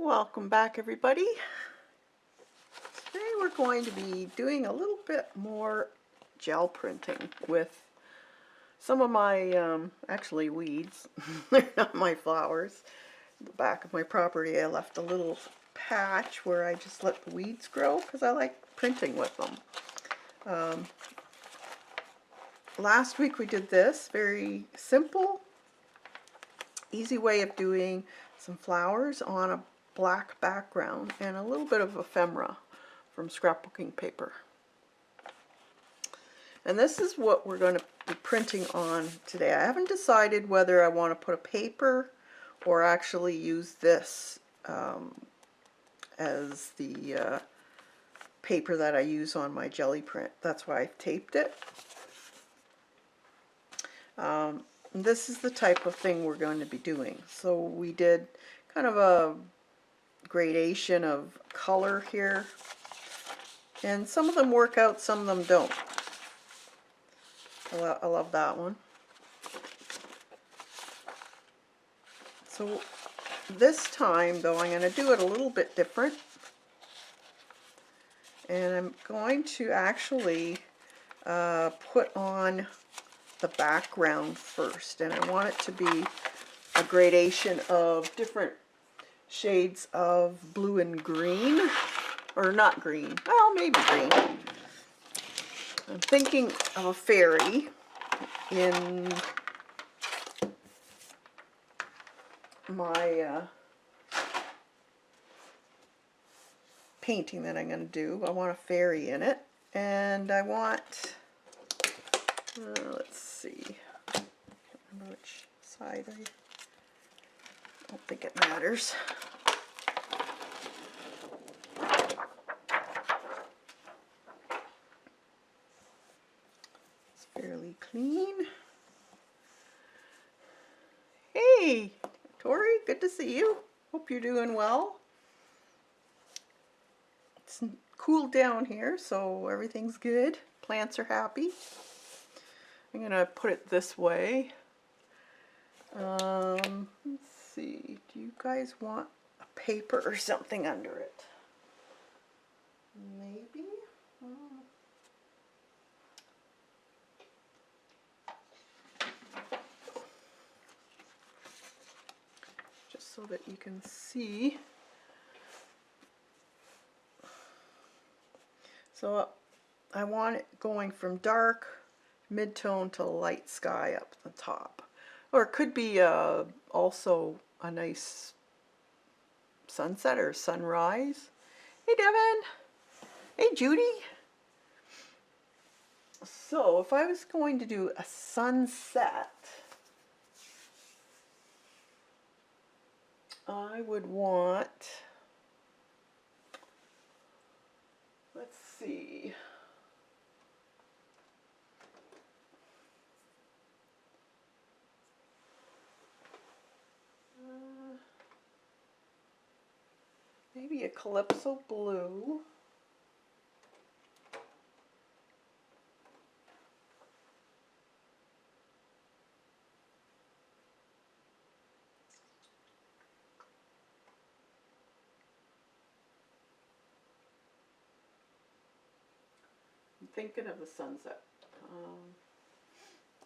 Welcome back, everybody. Today we're going to be doing a little bit more gel printing with some of my actually weeds. They're not my flowers. The back of my property I left a little patch where I just let the weeds grow because I like printing with them. Last week we did this very simple, easy way of doing some flowers on a black background and a little bit of ephemera from scrapbooking paper. And this is what we're going to be printing on today. I haven't decided whether I want to put a paper or actually use this as the paper that I use on my jelly print. That's why I've taped it. This is the type of thing we're going to be doing. So we did kind of a gradation of color here, and some of them work out, some of them don't. I love that one. So this time though I'm going to do it a little bit different, and I'm going to actually put on the background first, and I want it to be a gradation of different shades of blue and green, or not green, well, maybe green. I'm thinking of a fairy in my painting that I'm going to do. I want a fairy in it, and I want, let's see, I can't remember which side I don't think it matters. It's fairly clean. Hey, Tori, good to see you. Hope you're doing well. It's cooled down here, so everything's good. Plants are happy. I'm gonna put it this way. Let's see, do you guys want a paper or something under it? Maybe? Just so that you can see. So I want it going from dark, mid-tone to light sky up the top. Or it could be also a nice sunset or sunrise. Hey, Devin. Hey, Judy. So if I was going to do a sunset, I would want, let's see, maybe a calypso blue. I'm thinking of the sunset.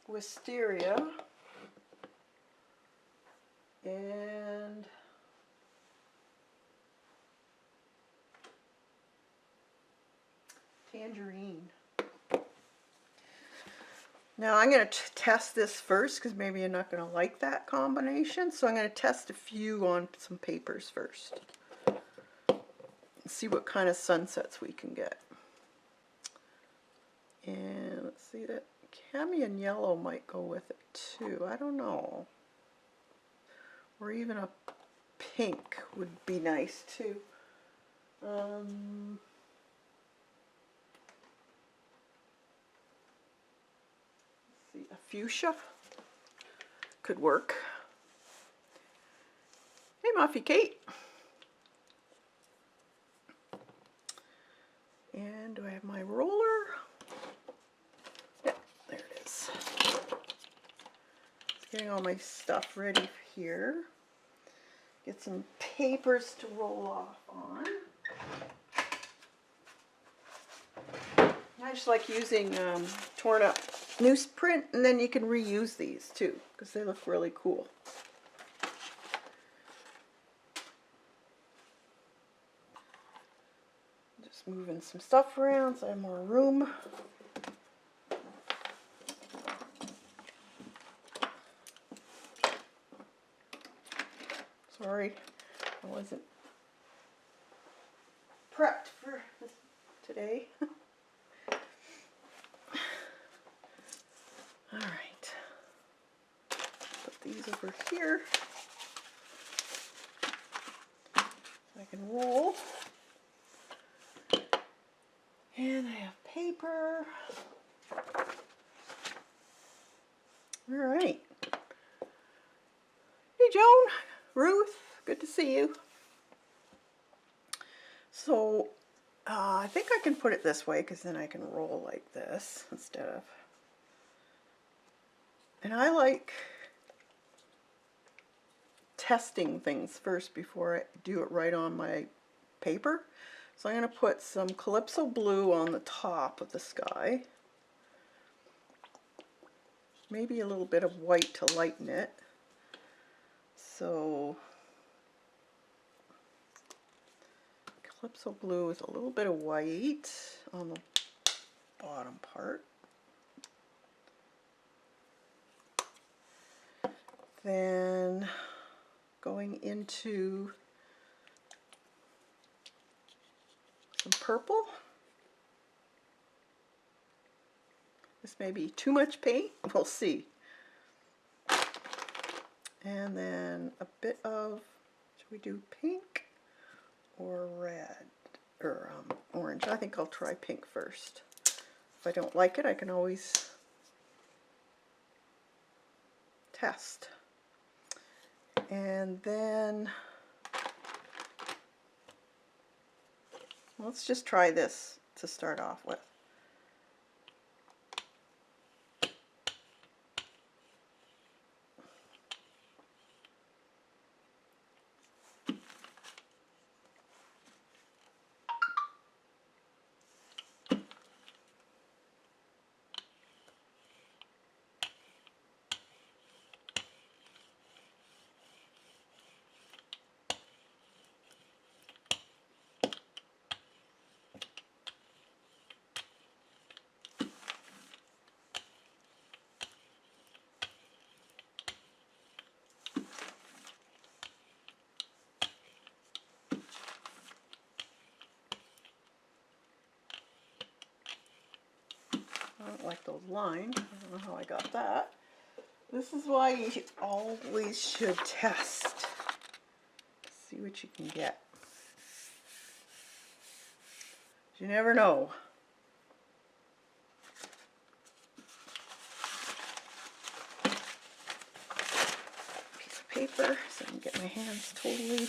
Wisteria and tangerine. Now I'm going to test this first because maybe you're not going to like that combination. So I'm going to test a few on some papers first and see what kind of sunsets we can get. And let's see, that Camion yellow might go with it too. I don't know. Or even a pink would be nice too. Let's see, a fuchsia could work. Hey, Muffy Kate. And do I have my roller? Yeah, there it is. Getting all my stuff ready here. Get some papers to roll off on. I just like using torn up newsprint, and then you can reuse these too because they look really cool. Just moving some stuff around so I have more room. Sorry, I wasn't prepped for this today. All right, put these over here so I can roll. And I have paper. All right. Hey, Joan, Ruth, good to see you. So I think I can put it this way because then I can roll like this instead of. And I like testing things first before I do it right on my paper. So I'm going to put some Calypso blue on the top of the sky. Maybe a little bit of white to lighten it. So Calypso blue is a little bit of white on the bottom part. Then going into some purple. This may be too much paint, we'll see. And then a bit of, should we do pink or red or orange? I think I'll try pink first. If I don't like it, I can always test. And then let's just try this to start off with. I don't like those lines. I don't know how I got that. This is why you always should test. See what you can get. You never know. Piece of paper so I can get my hands totally.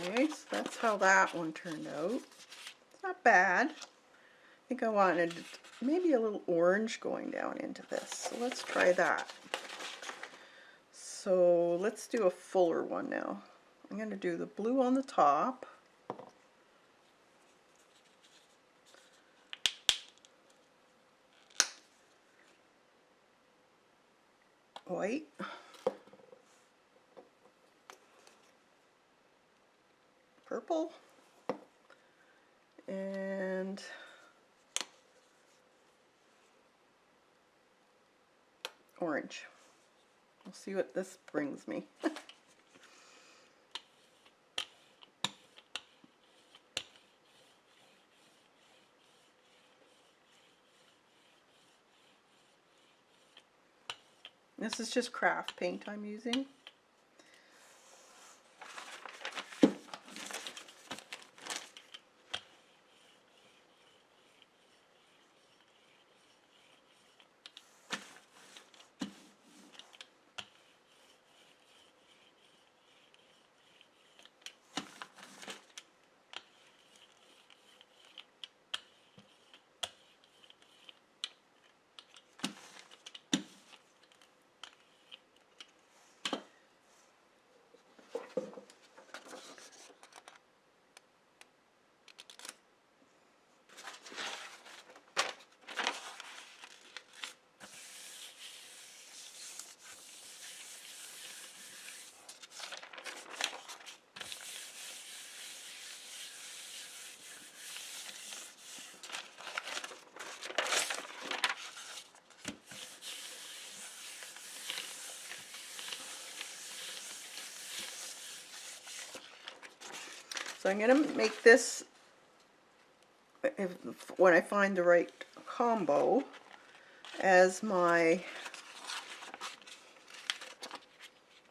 Okay, so that's how that one turned out. It's not bad. I think I wanted maybe a little orange going down into this. So let's try that. So let's do a fuller one now. I'm going to do the blue on the top. White. Purple. And orange. We'll see what this brings me. This is just craft paint I'm using. So I'm going to make this, when I find the right combo, as my,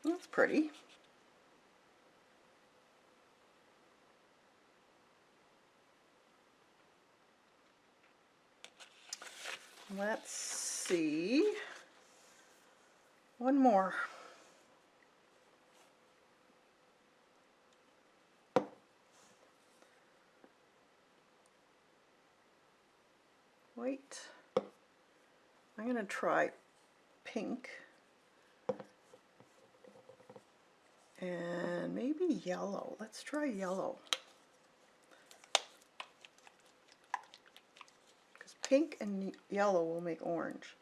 that's pretty. Let's see, one more. White. I'm going to try pink and maybe yellow. Let's try yellow. Because pink and yellow will make orange.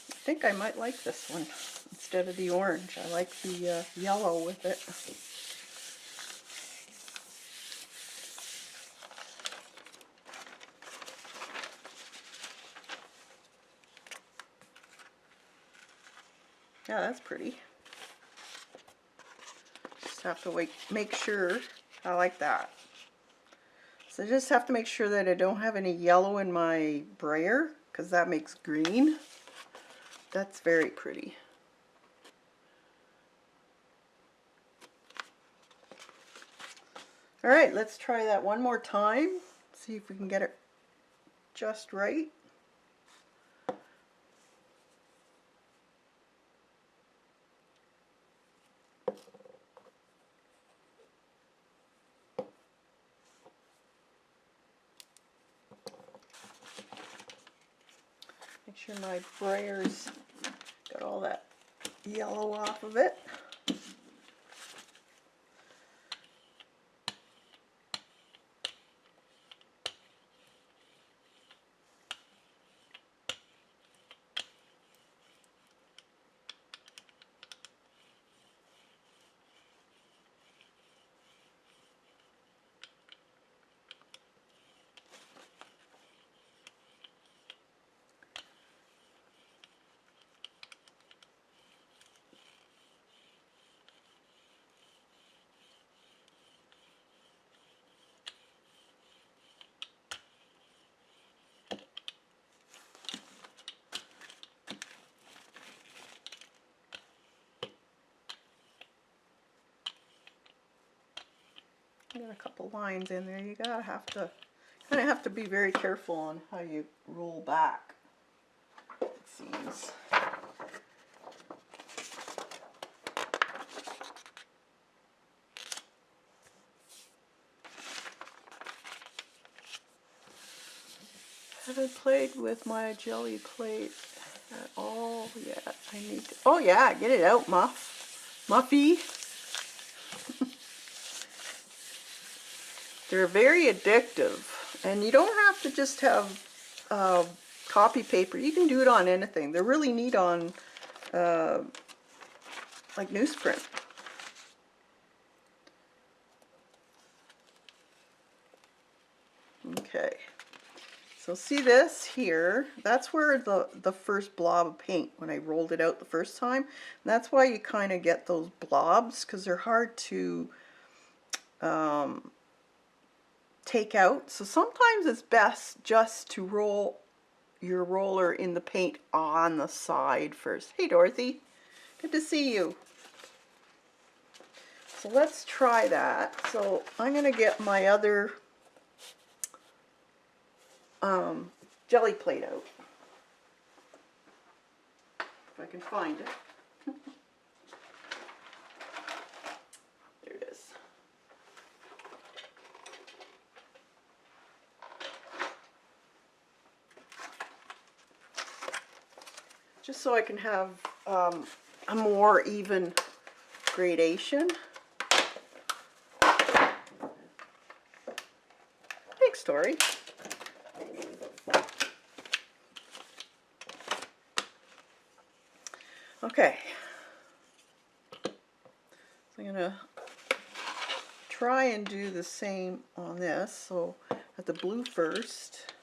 I think I might like this one instead of the orange. I like the yellow with it. Yeah, that's pretty. Just have to make sure I like that. So I just have to make sure that I don't have any yellow in my brayer, because that makes green. That's very pretty. All right, let's try that one more time. See if we can get it just right. Make sure my brayer's got all that yellow off of it. Got a couple lines in there. You kind of have to be very careful on how you roll back, it seems. Haven't played with my jelly plate at all yet. I need to, oh yeah, get it out, Muffy. They're very addictive, and you don't have to just have copy paper. You can do it on anything. They're really neat on like newsprint. Okay, so see this here? That's where the first blob of paint, when I rolled it out the first time. And that's why you kind of get those blobs, because they're hard to take out. So sometimes it's best just to roll your roller in the paint on the side first. Hey Dorothy, good to see you. So let's try that. So I'm going to get my other jelly plate out. If I can find it. There it is. Just so I can have a more even gradation. Thanks, Tori. Okay. So I'm going to try and do the same on this. So at the blue first.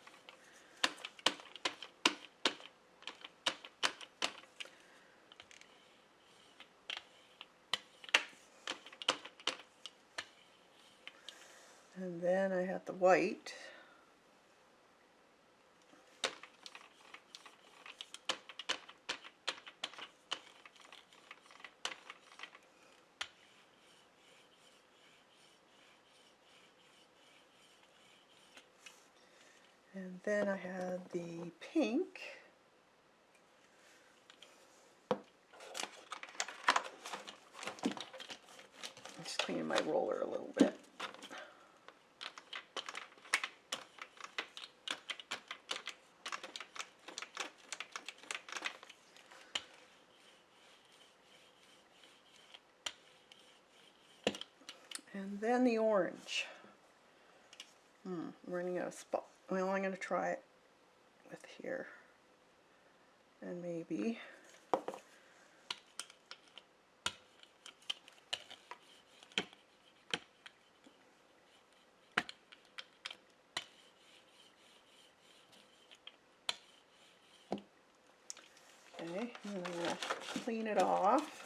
And then I have the white. And then I had the pink. I'm just cleaning my roller a little bit. And then the orange. I'm running out of spot. Well, I'm going to try it with here. And maybe. Okay, I'm going to clean it off.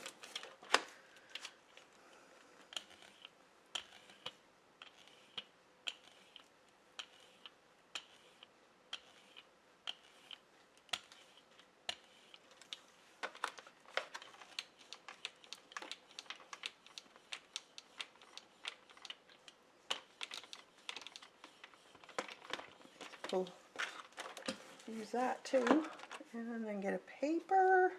We'll use that too. And then get a paper.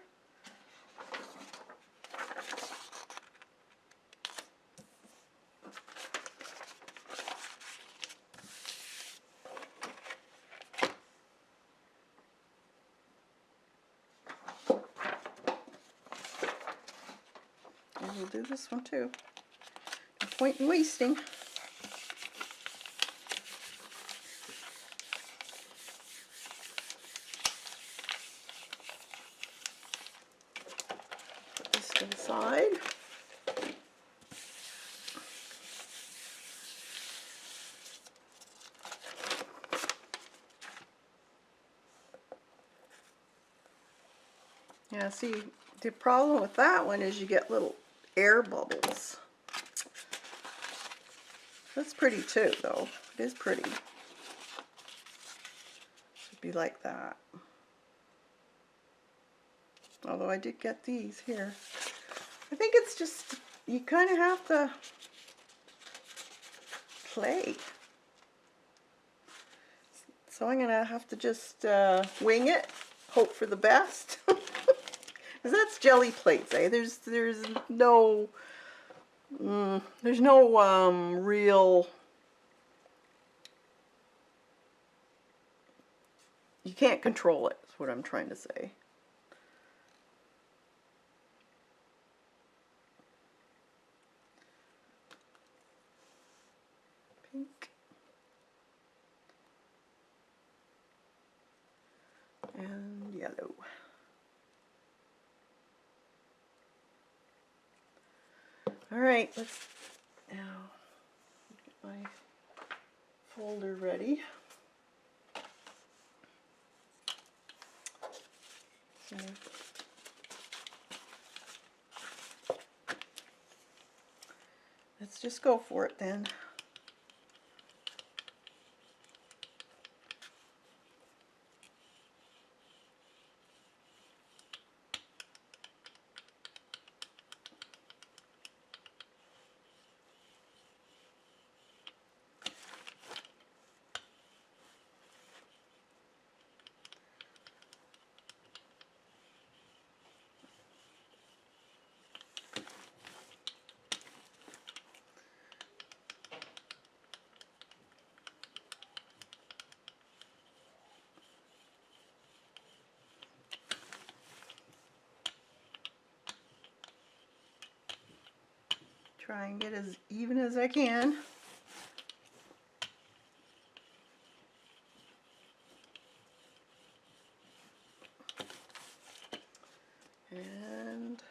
And we'll do this one too. No point in wasting. Put this to the side. Yeah, see, the problem with that one is you get little air bubbles. That's pretty too, though. It is pretty. Should be like that. Although I did get these here. I think it's just, you kind of have to play. So I'm going to have to just wing it, hope for the best. Because that's jelly plates, eh? There's no real, you can't control it, is what I'm trying to say. Pink. And yellow. All right, let's now get my folder ready. So, let's just go for it then. try and get as even as I can. And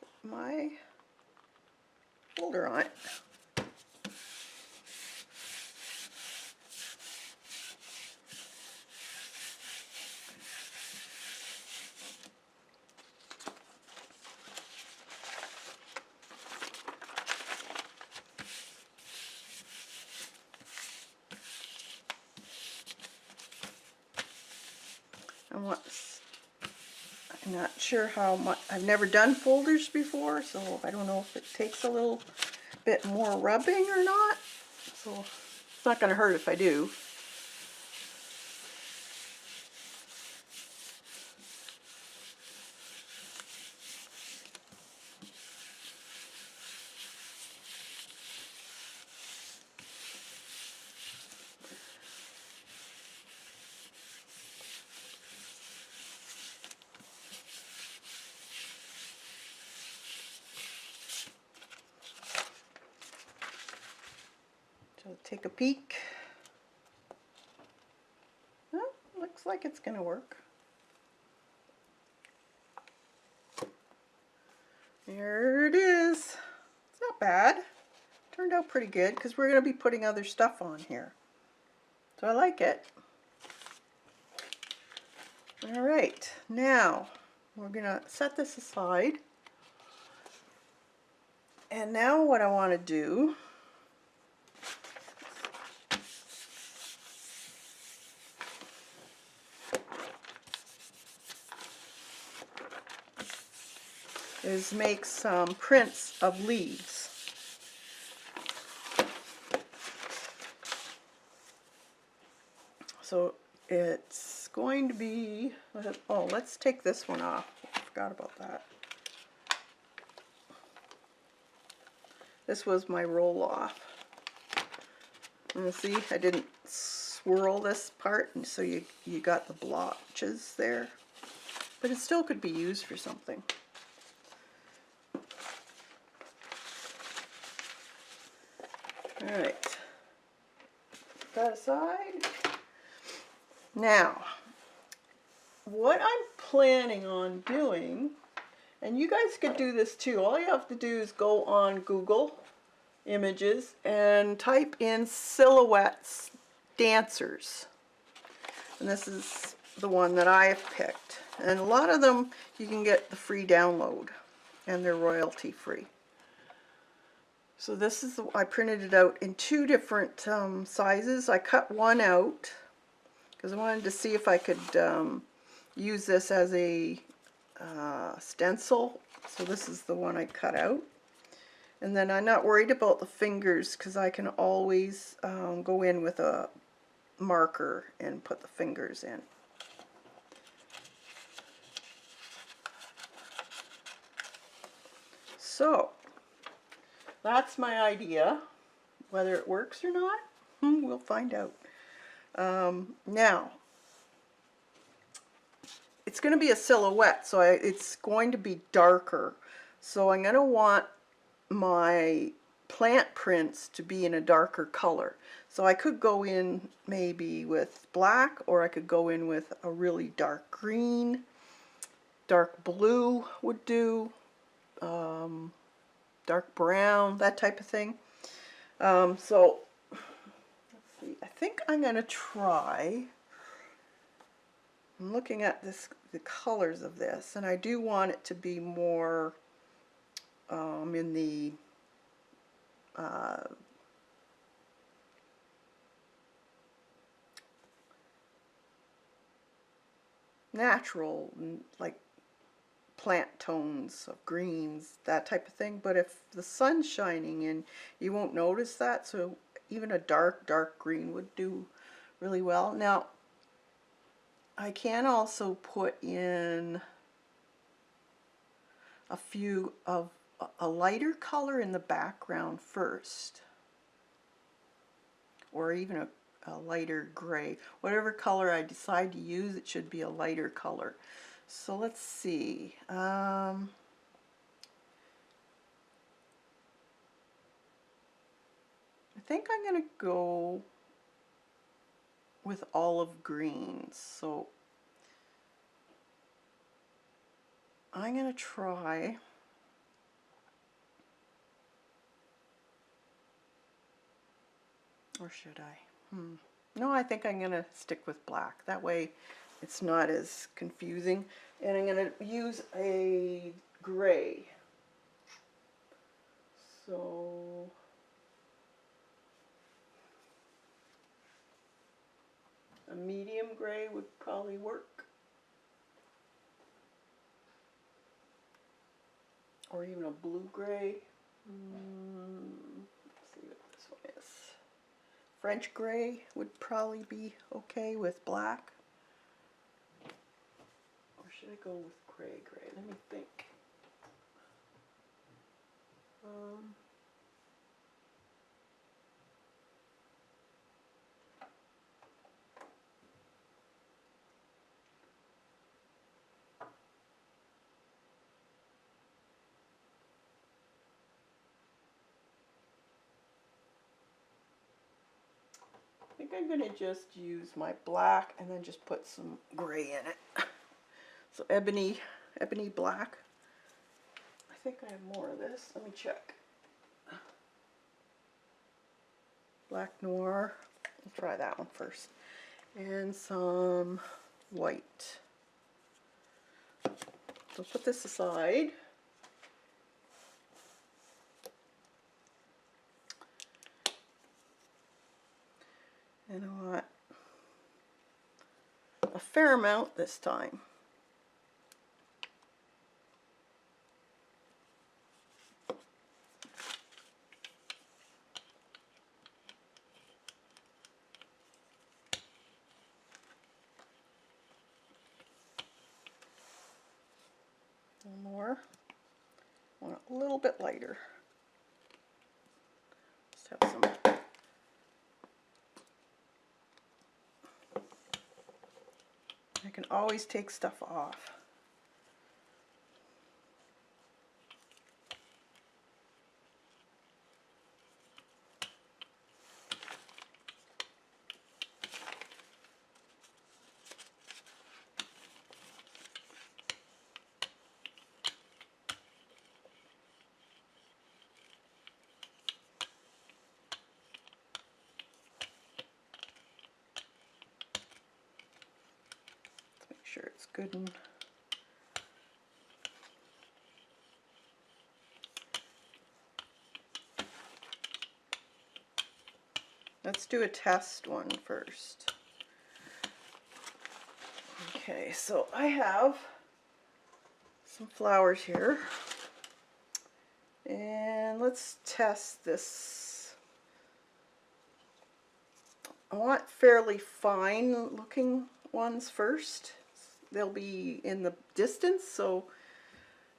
put my folder on it. I'm not sure how much, I've never done folders before, so I don't know if it takes a little bit more rubbing or not. So it's not going to hurt if I do. So take a peek. Well, looks like it's going to work. There it is. It's not bad. Turned out pretty good because we're going to be putting other stuff on here. So I like it. All right, now we're going to set this aside. And now what I want to do is make some prints of leaves. So it's going to be, oh, let's take this one off. I forgot about that. This was my roll off. And see, I didn't swirl this part, and so you got the blotches there. But it still could be used for something. All right, put that aside. Now, what I'm planning on doing, and you guys could do this too, all you have to do is go on Google Images and type in silhouettes dancers. And this is the one that I've picked. And a lot of them you can get the free download, and they're royalty free. So this is, I printed it out in two different sizes. I cut one out because I wanted to see if I could use this as a stencil. So this is the one I cut out. And then I'm not worried about the fingers because I can always go in with a marker and put the fingers in. So that's my idea. Whether it works or not, we'll find out. Now, it's going to be a silhouette, so it's going to be darker. So I'm going to want my plant prints to be in a darker color. So I could go in maybe with black, or I could go in with a really dark green. Dark blue would do. Dark brown, that type of thing. So let's see. I think I'm going to try. I'm looking at the colors of this, and I do want it to be more in the natural, like plant tones of greens, that type of thing. But if the sun's shining in, you won't notice that, so even a dark green would do really well. Now I can also put in a few of a lighter color in the background first, or even a lighter gray. Whatever color I decide to use, it should be a lighter color. So let's see. think I'm going to go with olive greens. So I'm going to try or should I? No, I think I'm going to stick with black. That way it's not as confusing. And I'm going to use a gray. So a medium gray would probably work. Or even a blue gray. Let's see what this one is. French gray would probably be okay with black. Or should I go with gray? Let me think. I think I'm going to just use my black and then just put some gray in it. So ebony black. I think I have more of this. Let me check. Black noir. I'll try that one first. And some white. So put this aside. And I want a fair amount this time. One more. I want it a little bit lighter. Just have some. I can always take stuff off. Sure it's good and let's do a test one first. Okay, so I have some flowers here and let's test this. I want fairly fine looking ones first. They'll be in the distance, so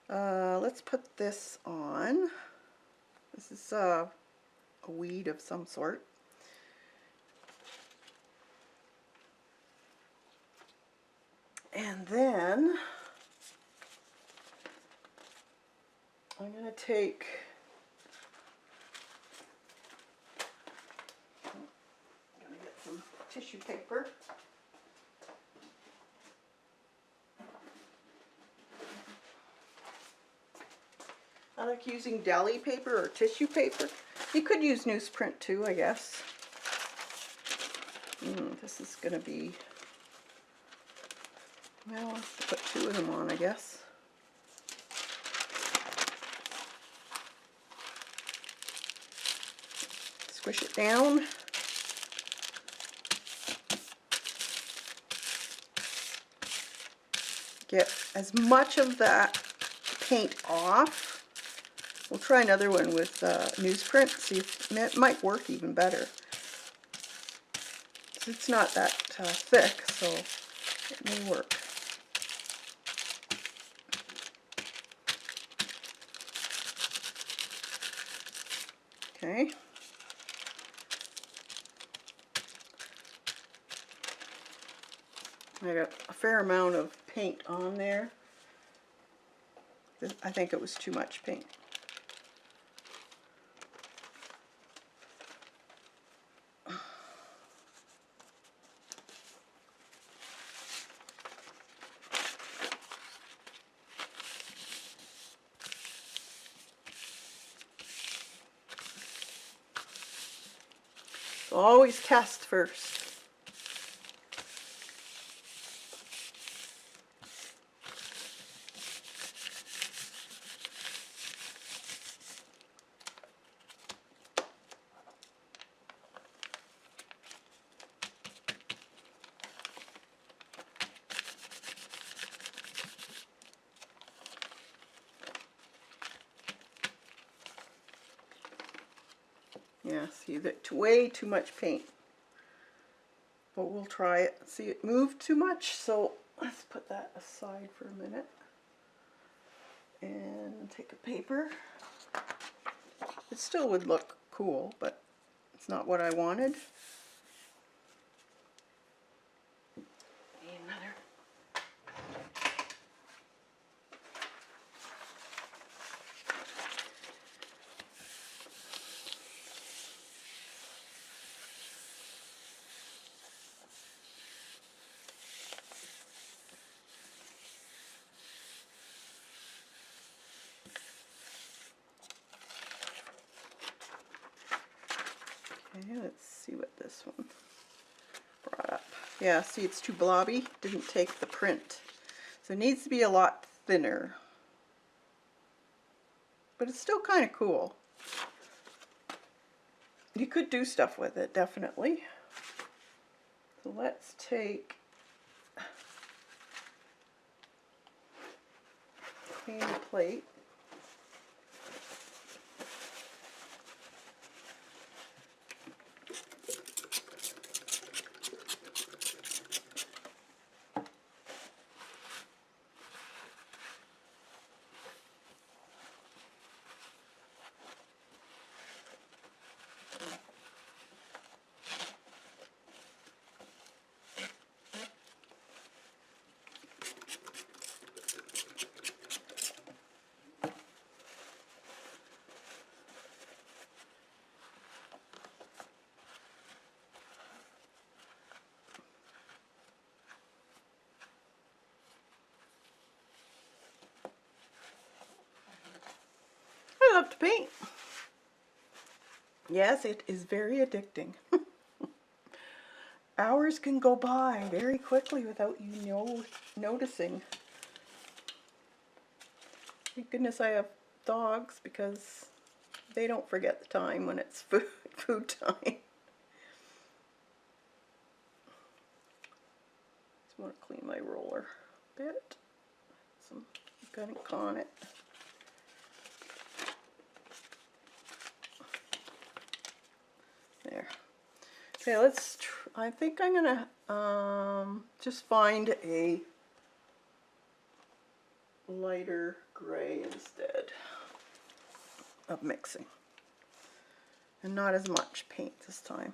let's put this on. This is a weed of some sort. And then I'm going to take get some tissue paper. I like using deli paper or tissue paper. You could use newsprint too, I guess. This is going to be, well, I'll have to put two of them on, I guess. Squish it down. Get as much of that paint off. We'll try another one with newsprint, see if it might work even better. It's not that thick, so it may work. Okay. I got a fair amount of paint on there. I think it was too much paint. So always test first. Yeah, see, that's way too much paint. But we'll try it. See, it moved too much, so let's put that aside for a minute. And take a paper. It still would look cool, but it's not what I wanted. Need another. Okay, let's see what this one brought up. Yeah, see, it's too blobby. Didn't take the print. So it needs to be a lot thinner. But it's still kind of cool. You could do stuff with it, definitely. So let's take clean the plate. I love to paint. Yes, it is very addicting. Hours can go by very quickly without you noticing. Thank goodness I have dogs, because they don't forget the time when it's food time. Just want to clean my roller a bit. Some gunk on it. There. Okay, let's. I think I'm gonna just find a lighter gray instead of mixing, and not as much paint this time.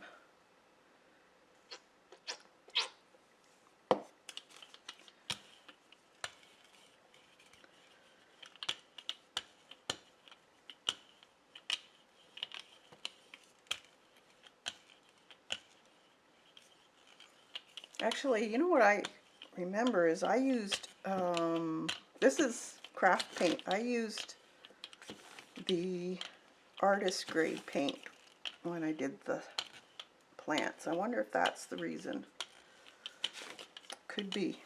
Actually, you know what I remember is I used, this is craft paint. I used the artist grade paint when I did the plants. I wonder if that's the reason. Could be.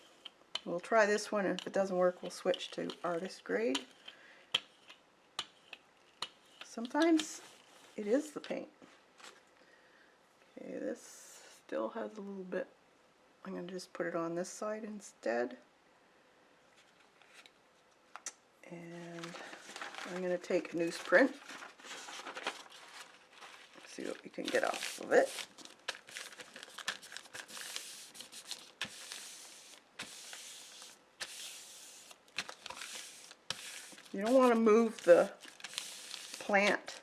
We'll try this one, and if it doesn't work, we'll switch to artist grade. Sometimes it is the paint. Okay, this still has a little bit. I'm going to just put it on this side instead. And I'm going to take a newsprint. See what we can get off of it. You don't want to move the plant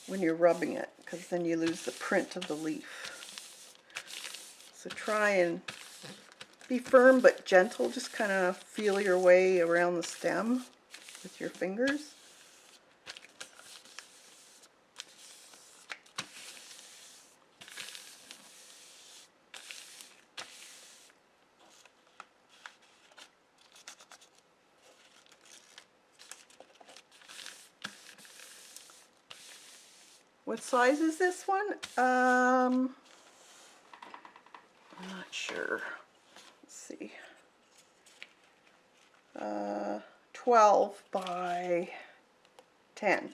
when you're rubbing it, because then you lose the print of the leaf. So try and be firm but gentle. Just kind of feel your way around the stem with your fingers. What size is this one? I'm not sure. Let's see. 12 by 10.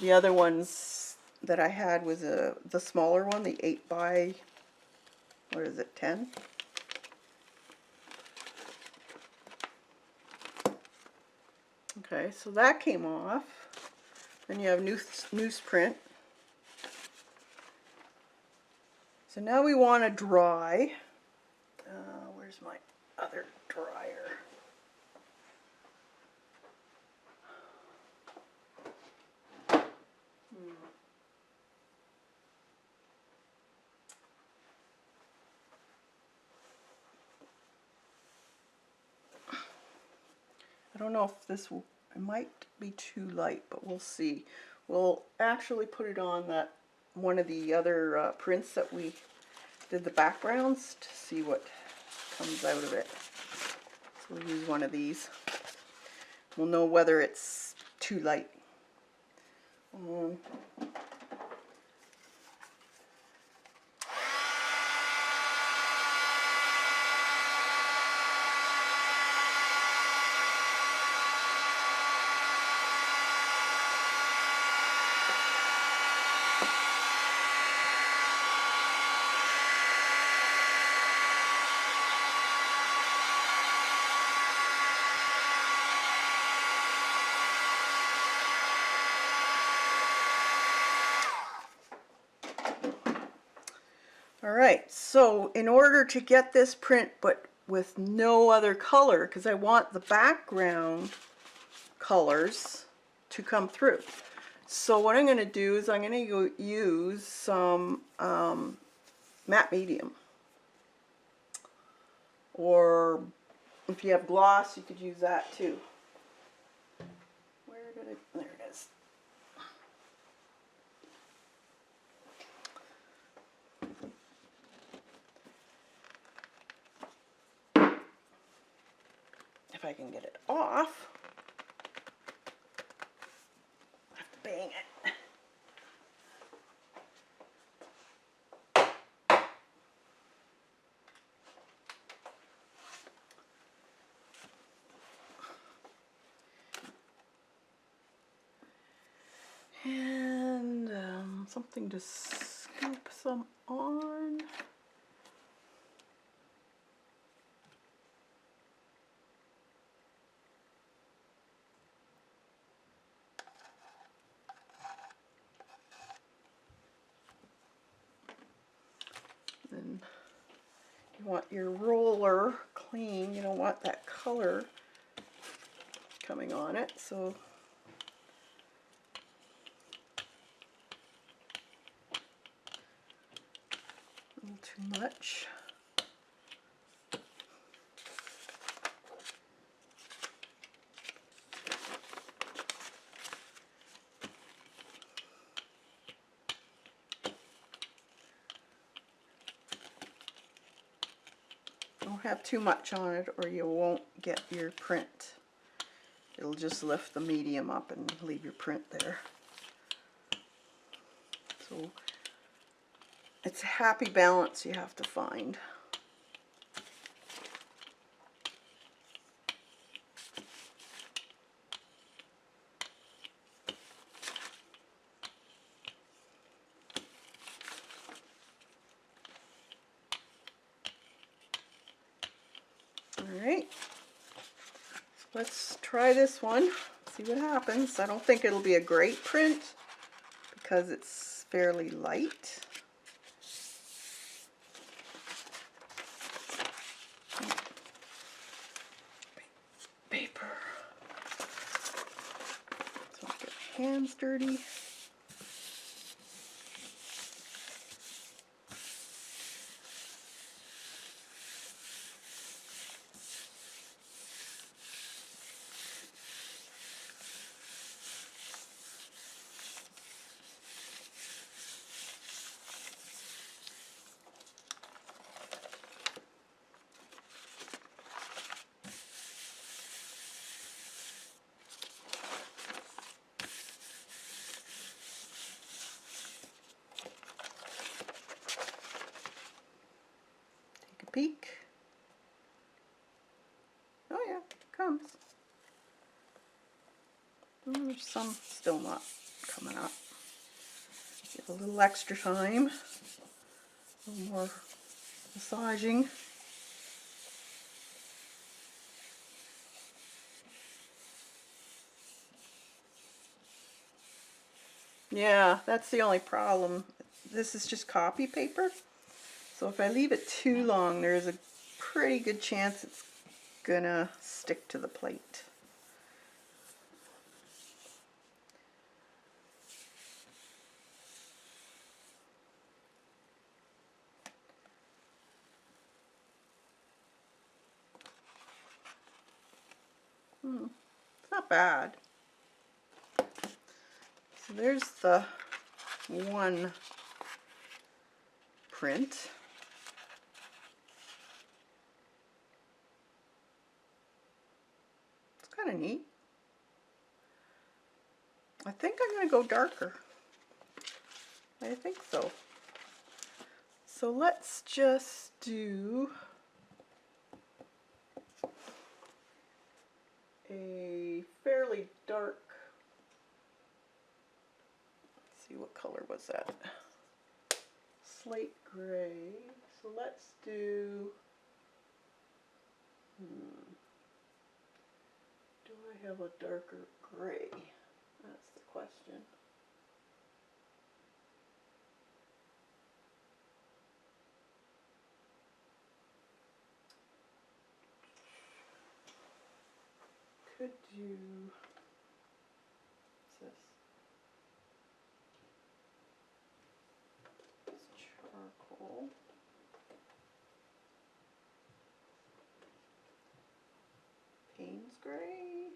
The other ones that I had was the smaller one, the 8 by, what is it, 10? Okay, so that came off. Then you have newsprint. So now we want to dry. Where's my other dryer? I don't know if this will, it might be too light, but we'll see. We'll actually put it on that one of the other prints that we did the backgrounds to see what comes out of it. So we'll use one of these. We'll know whether it's too light. Alright, so in order to get this print but with no other color, because I want the background colors to come through. So what I'm going to do is I'm going to use some matte medium. Or if you have gloss, you could use that too. Where did it, there it is. If I can get it off, I have to bang it. And something to scoop some on. Then you want your roller clean. You don't want that color coming on it. So a little too much. Don't have too much on it or you won't get your print. It'll just lift the medium up and leave your print there. So it's a happy balance you have to find. Alright, let's try this one, see what happens. I don't think it'll be a great print because it's fairly light. Paper. So I'll get my hands dirty. There's some still not coming up. Give a little extra time. A little more massaging. Yeah, that's the only problem. This is just copy paper. So if I leave it too long, there's a pretty good chance it's gonna stick to the plate. It's not bad. So there's the one print. It's kind of neat. I think I'm going to go darker. I think so. So let's just do a fairly dark, let's see, what color was that? Slate gray. So let's do, do I have a darker gray? That's the question. Could do, what's this? It's charcoal. Payne's gray.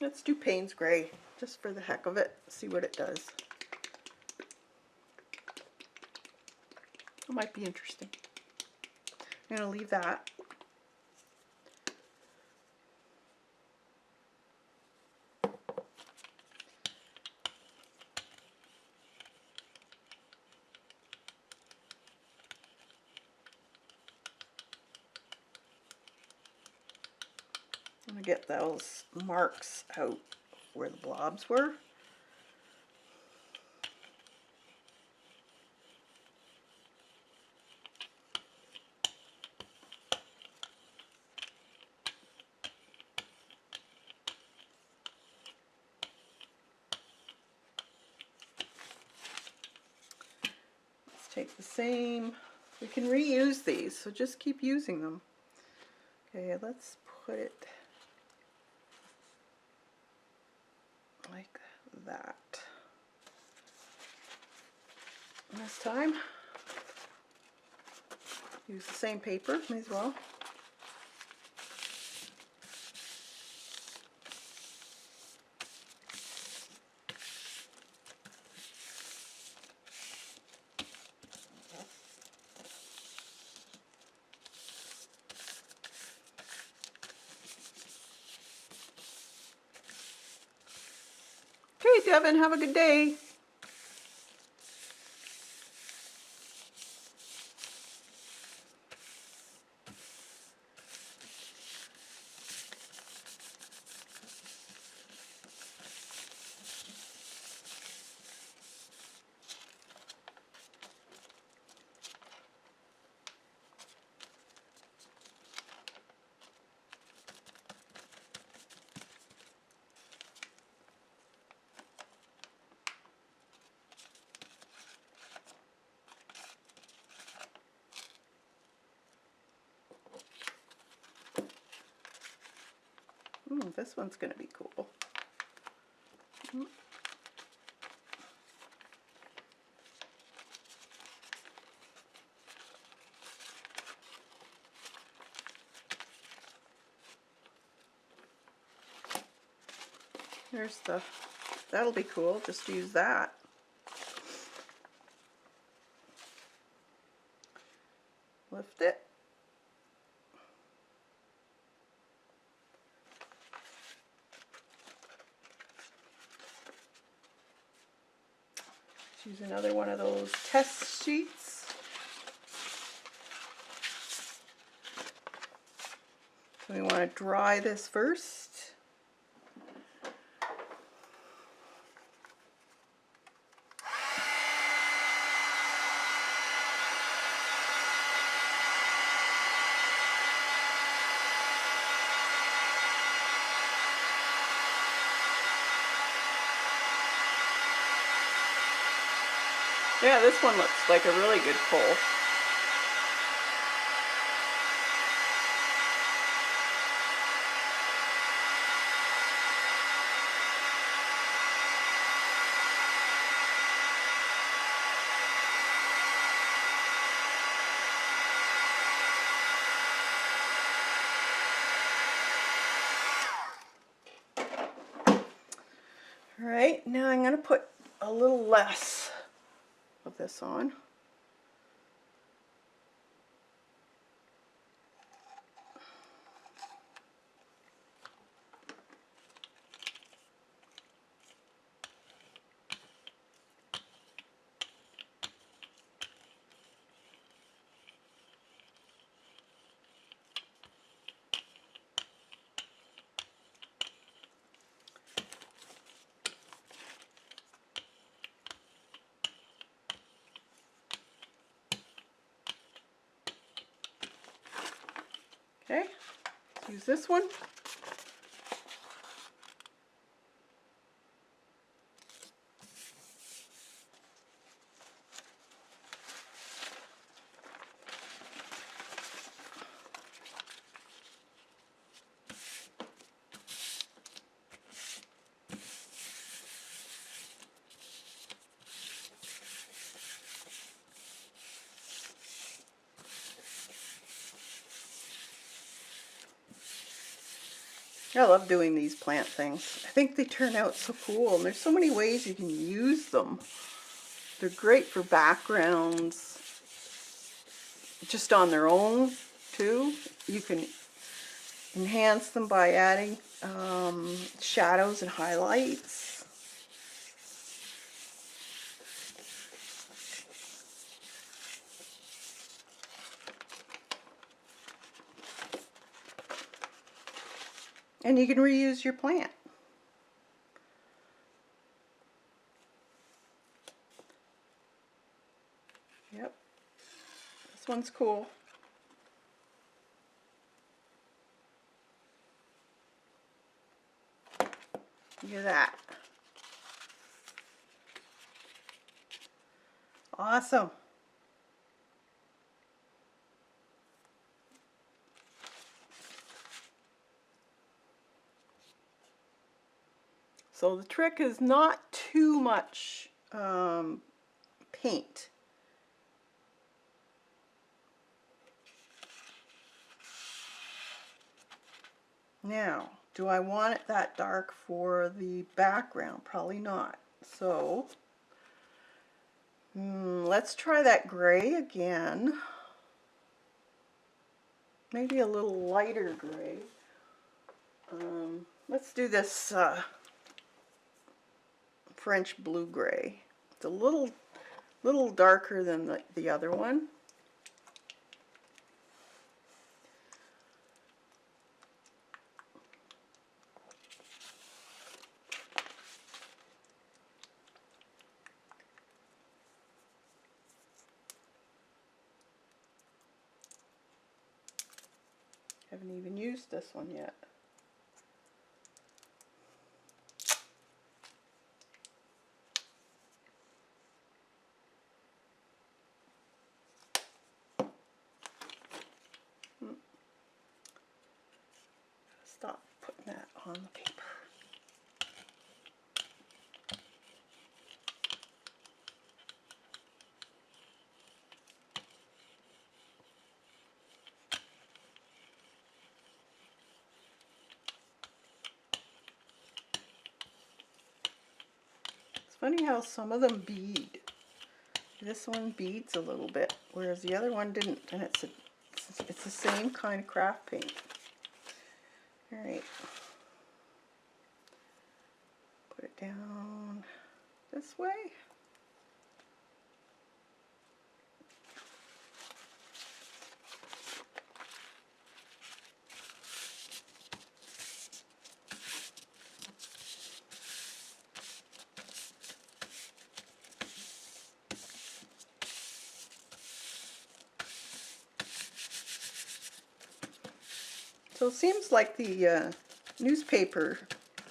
Let's do Payne's gray, just for the heck of it, see what it does. It might be interesting. I'm going to leave that. I'm going to get those marks out where the blobs were. Take the same, we can reuse these, so just keep using them. Okay, let's put it like that. This time, use the same paper, may as well. Okay, Devin, have a good day. This one's going to be cool. There's the, that'll be cool, just use that. Lift it. Use another one of those test sheets. So we want to dry this first. Yeah, this one looks like a really good pull. All right, now I'm going to put a little less of this on. Okay, let's use this one. I love doing these plant things. I think they turn out so cool, and there's so many ways you can use them. They're great for backgrounds, just on their own too. You can enhance them by adding shadows and highlights. And you can reuse your plant. Yep, this one's cool. Look at that. Awesome. So the trick is not too much paint. Now, do I want it that dark for the background? Probably not. So, let's try that gray again. Maybe a little lighter gray. Let's do this French blue gray. It's a little darker than the other one. Haven't even used this one yet. Stop putting that on the paper. It's funny how some of them bead. This one beads a little bit, whereas the other one didn't, and it's the same kind of craft paint. All right, put it down this way. So it seems like the newspaper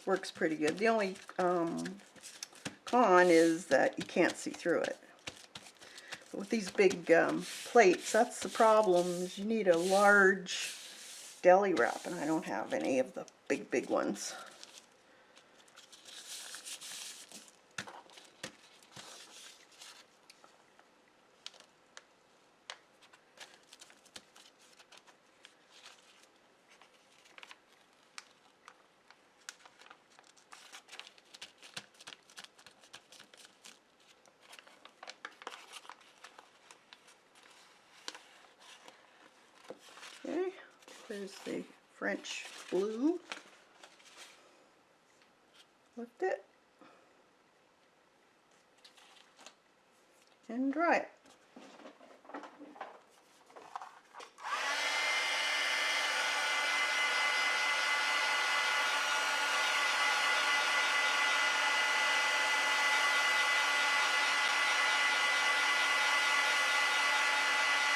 works pretty good. The only con is that you can't see through it. But with these big plates, that's the problem, is you need a large deli wrap, and I don't have any of the big ones. Okay, there's the French blue. Lift it and dry it.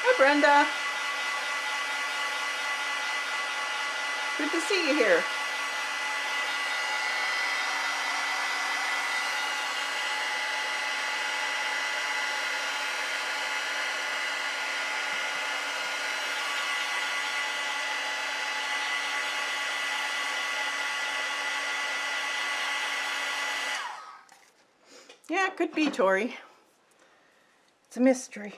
Hi, Brenda. Good to see you here. Yeah, it could be, Tori. It's a mystery.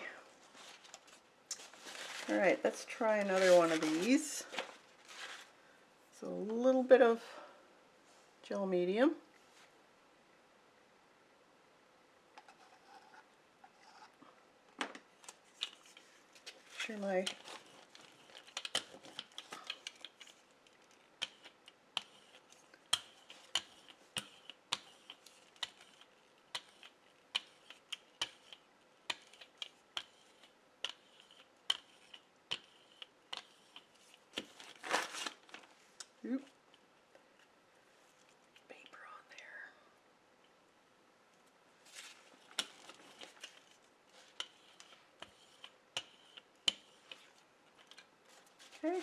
Alright, let's try another one of these. So a little bit of gel medium. Sure my Oop. Paper on there. Okay.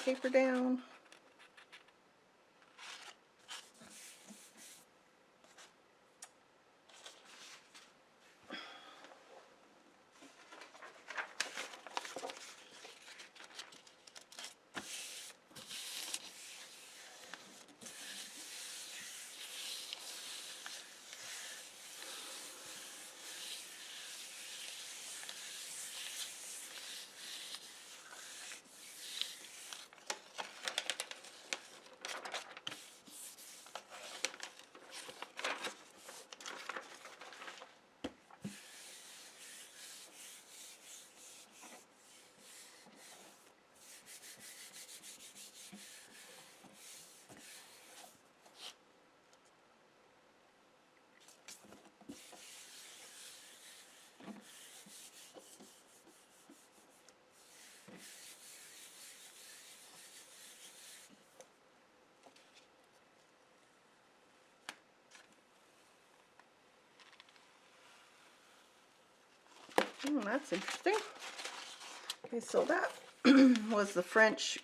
Paper down. That's interesting. Okay, so that was the French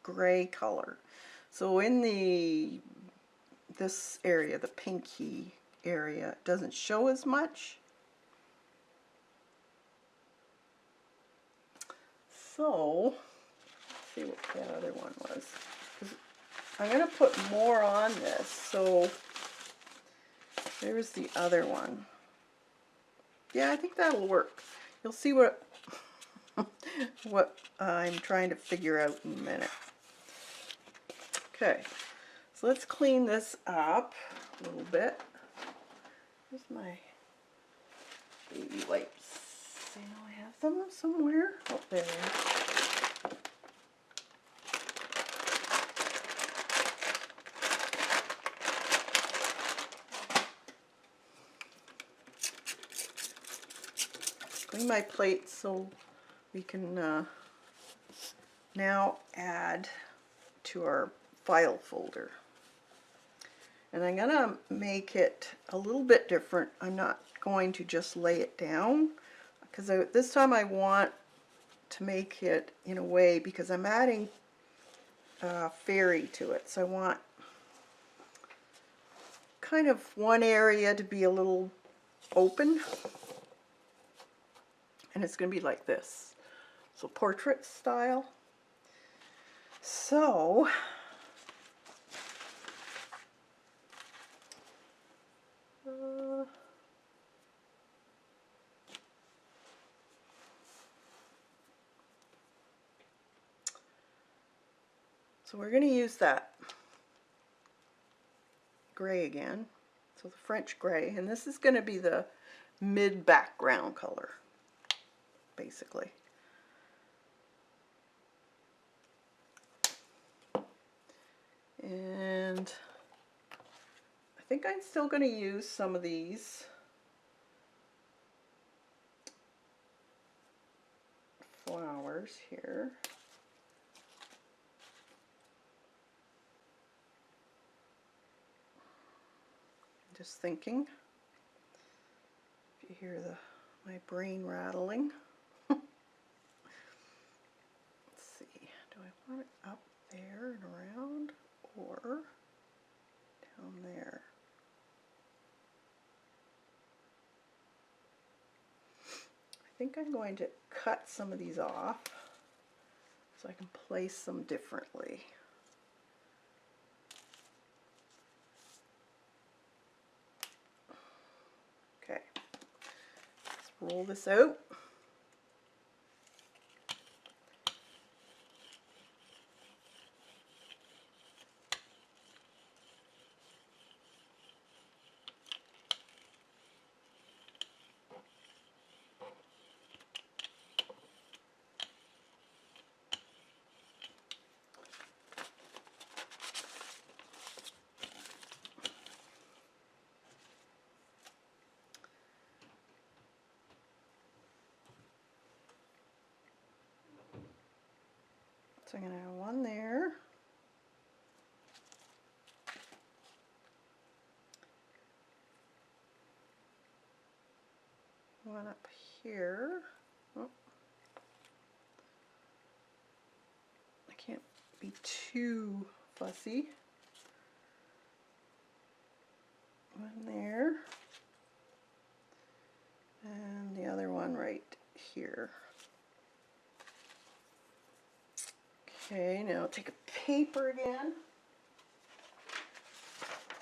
gray color. So in this area, the pinky area, it doesn't show as much. So, let's see what that other one was. I'm going to put more on this. So, there's the other one. Yeah, I think that'll work. You'll see what I'm trying to figure out in a minute. Okay, so let's clean this up a little bit. Where's my baby wipes? I know I have them somewhere. Oh, there they are. Clean my plate so we can now add to our file folder. And I'm going to make it a little bit different. I'm not going to just lay it down, because this time I want to make it in a way, because I'm adding fairy to it, so I want kind of one area to be a little open, and it's going to be like this, so portrait style. So we're going to use that gray again, so the French gray, and this is going to be the mid background color, basically. And I think I'm still going to use some of these flowers here. Just thinking, if you hear my brain rattling. Let's see, do I want it up there and around or down there? I think I'm going to cut some of these off so I can place them differently. Okay, let's roll this out. So I'm going to have one there. One up here. Oh. I can't be too fussy. One there. And the other one right here. Okay, now take a paper again.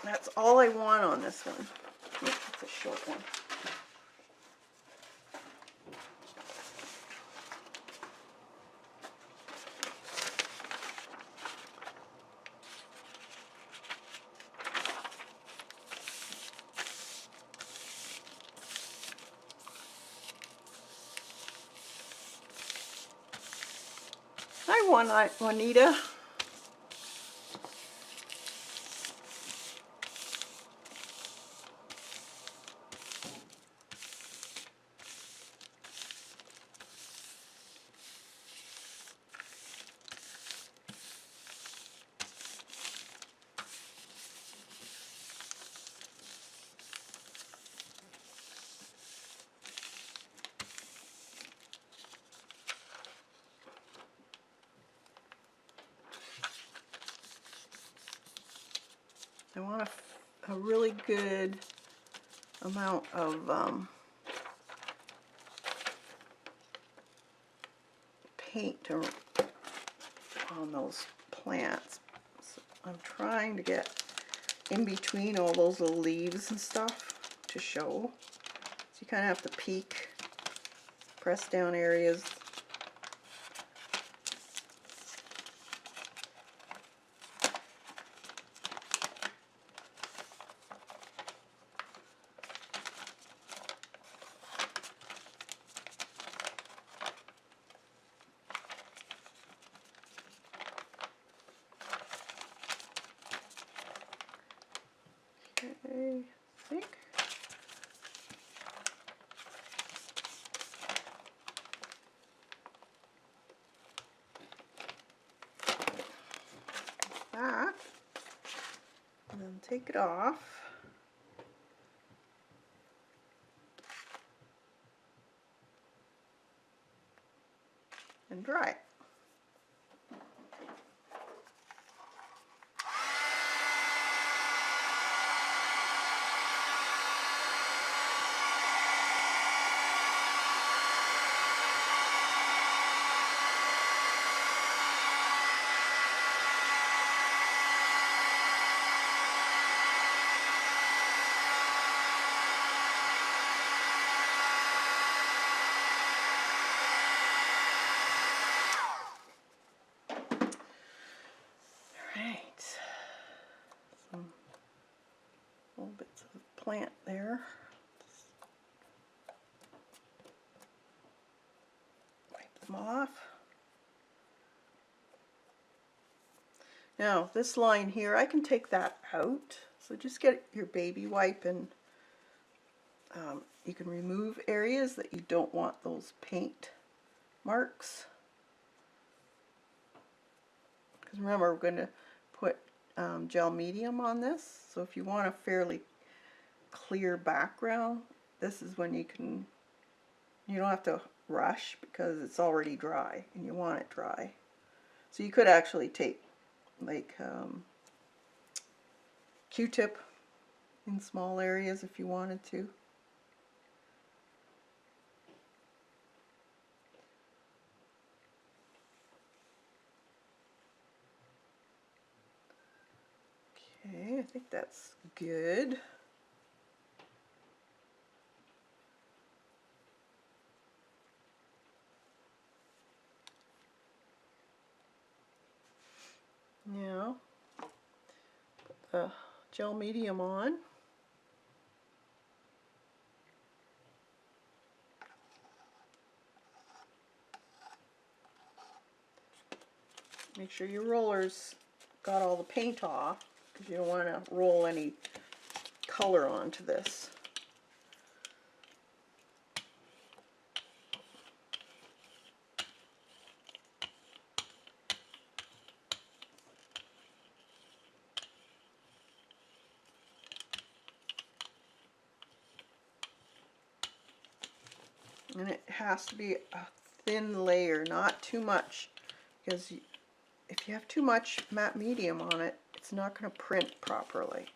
That's all I want on this one. Oops, it's a short one. Hi, Juanita. I want a really good amount of paint on those plants. So I'm trying to get in between all those little leaves and stuff to show. So you kind of have to peek, press down areas. Okay, I think. That, and then take it off. and dry it. Some little bits of plant there. Wipe them off. Now this line here, I can take that out. So just get your baby wipe and you can remove areas that you don't want those paint marks. Because remember, we're going to put gel medium on this, so if you want a fairly clear background, this is when you don't have to rush because it's already dry and you want it dry. So you could actually take like Q-tip in small areas if you wanted to. Okay, I think that's good. Now, put the gel medium on. Make sure your roller's got all the paint off, because you don't want to roll any color onto this. And it has to be a thin layer, not too much, because if you have too much matte medium on it, it's not going to print properly.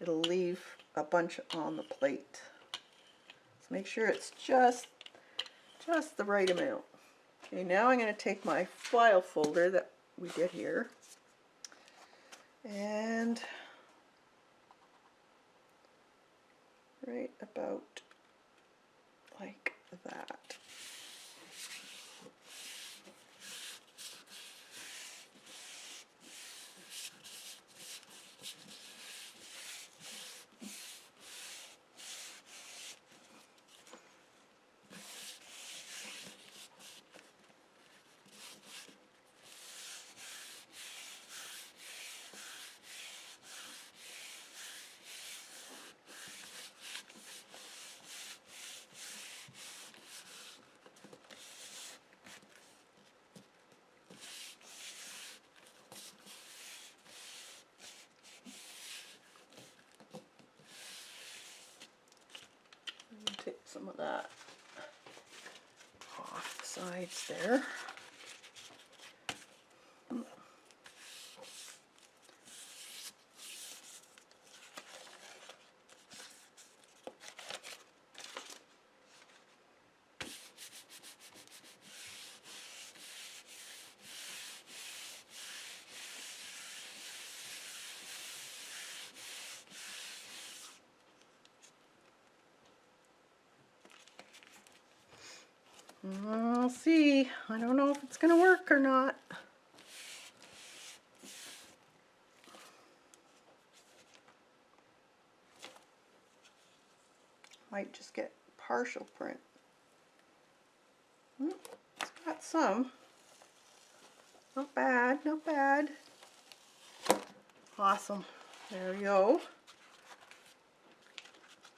It'll leave a bunch on the plate. So make sure it's just the right amount. Okay, now I'm going to take my file folder that we did here and right about like that. Take some of that off the sides there. We'll see. I don't know if it's going to work or not. Might just get partial print. It's got some. Not bad, not bad. Awesome. There we go.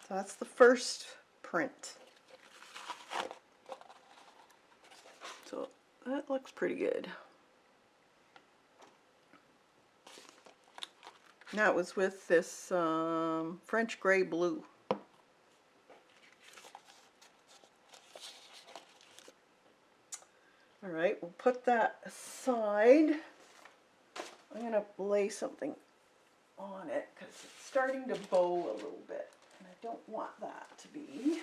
So that's the first print. So that looks pretty good. Now it was with this French gray blue. Alright, we'll put that aside. I'm going to lay something on it because it's starting to bow a little bit, and I don't want that to be.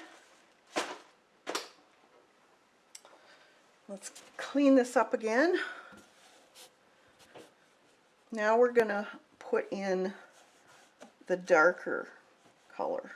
Let's clean this up again. Now we're going to put in the darker color.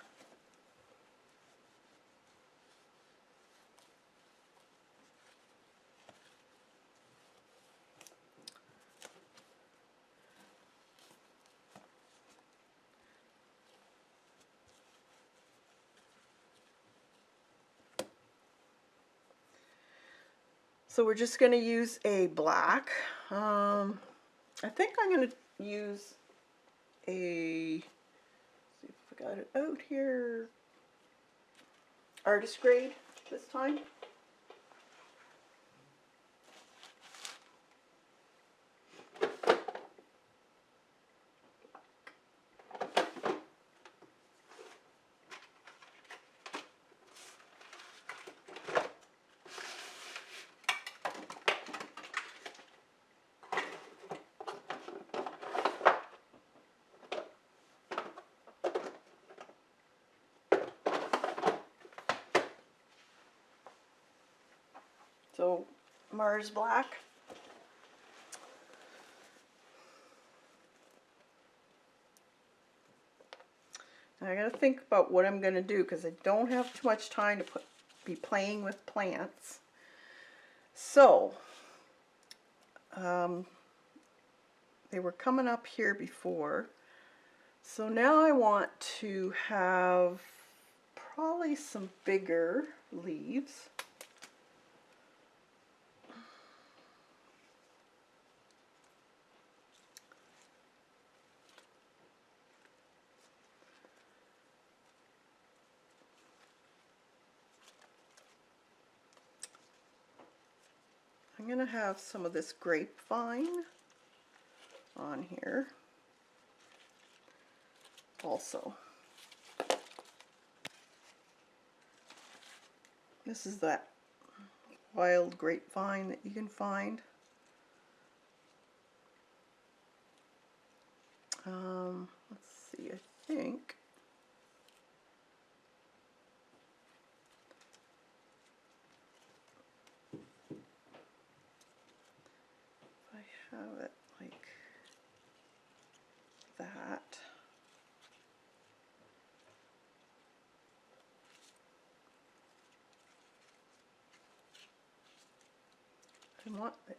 So we're just going to use a black. I think I'm going to use a, see if I got it out here, artist grade this time. So Mars black. Now I got to think about what I'm going to do because I don't have too much time to be playing with plants. So they were coming up here before. So now I want to have probably some bigger leaves. I'm going to have some of this grapevine on here also. This is that wild grapevine that you can find. Let's see, I think if I have it like that. I want it.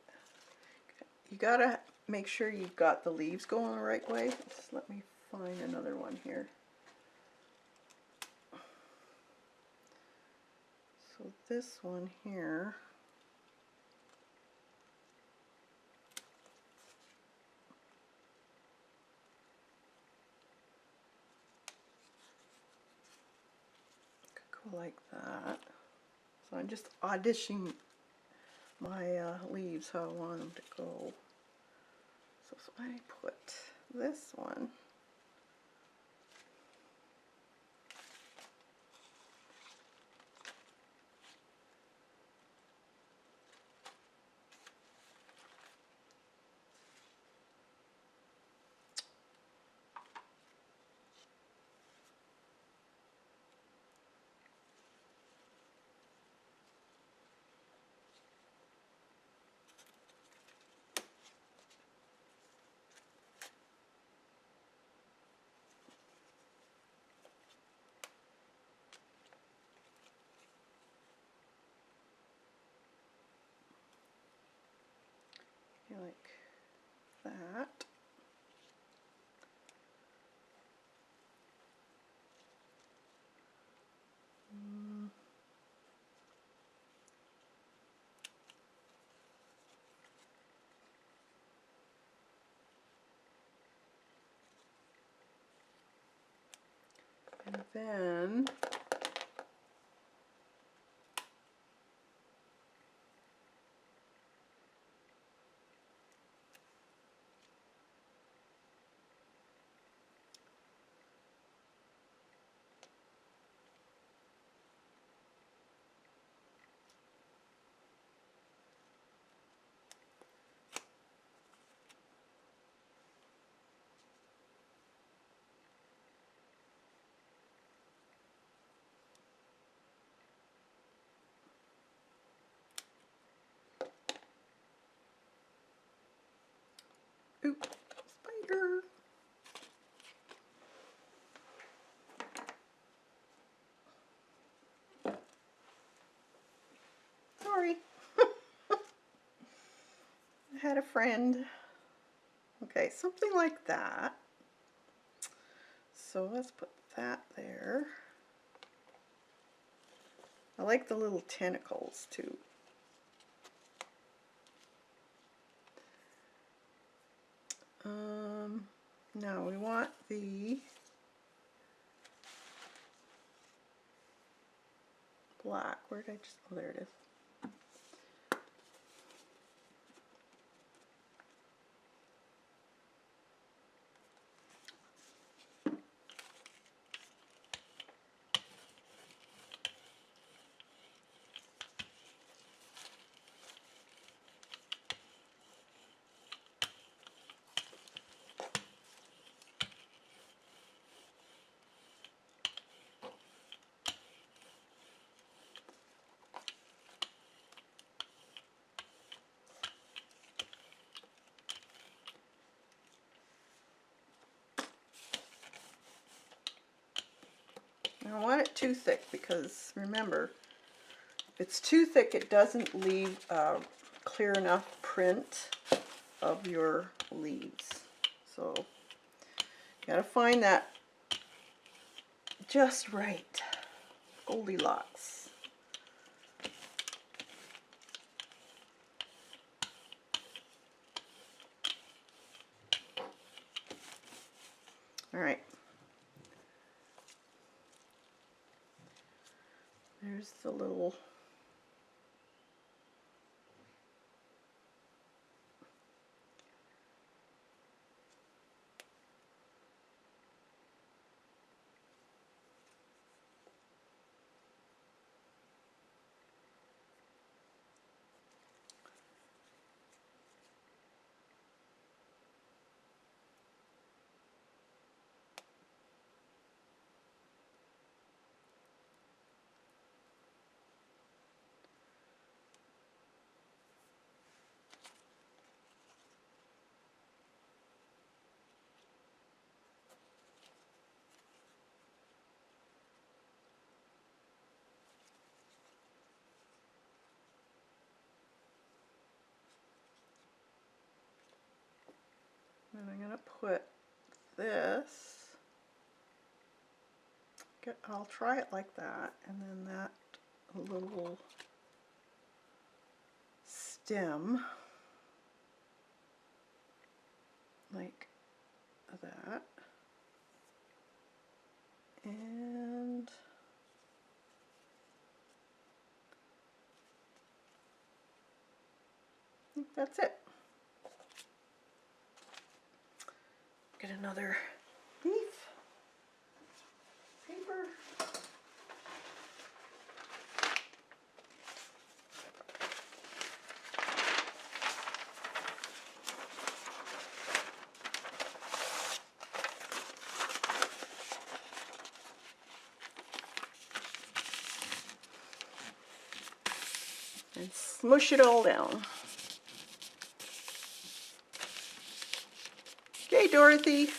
You gotta make sure you've got the leaves going the right way. Just let me find another one here. So this one here, could go like that. So I'm just auditioning my leaves how I want them to go. So I put this one like that. And then Oop, spider. Sorry. I had a friend. Okay, something like that. So let's put that there. I like the little tentacles too. Now we want the black. Where did I just, oh, there it is. I don't want it too thick because remember, if it's too thick it doesn't leave a clear enough print of your leaves. So you gotta find that just right, Goldilocks. All right. There's the little and I'm gonna put this, I'll try it like that, and then that little stem like that, and I think that's it. Get another leaf paper. And smush it all down. Okay, Dorothy,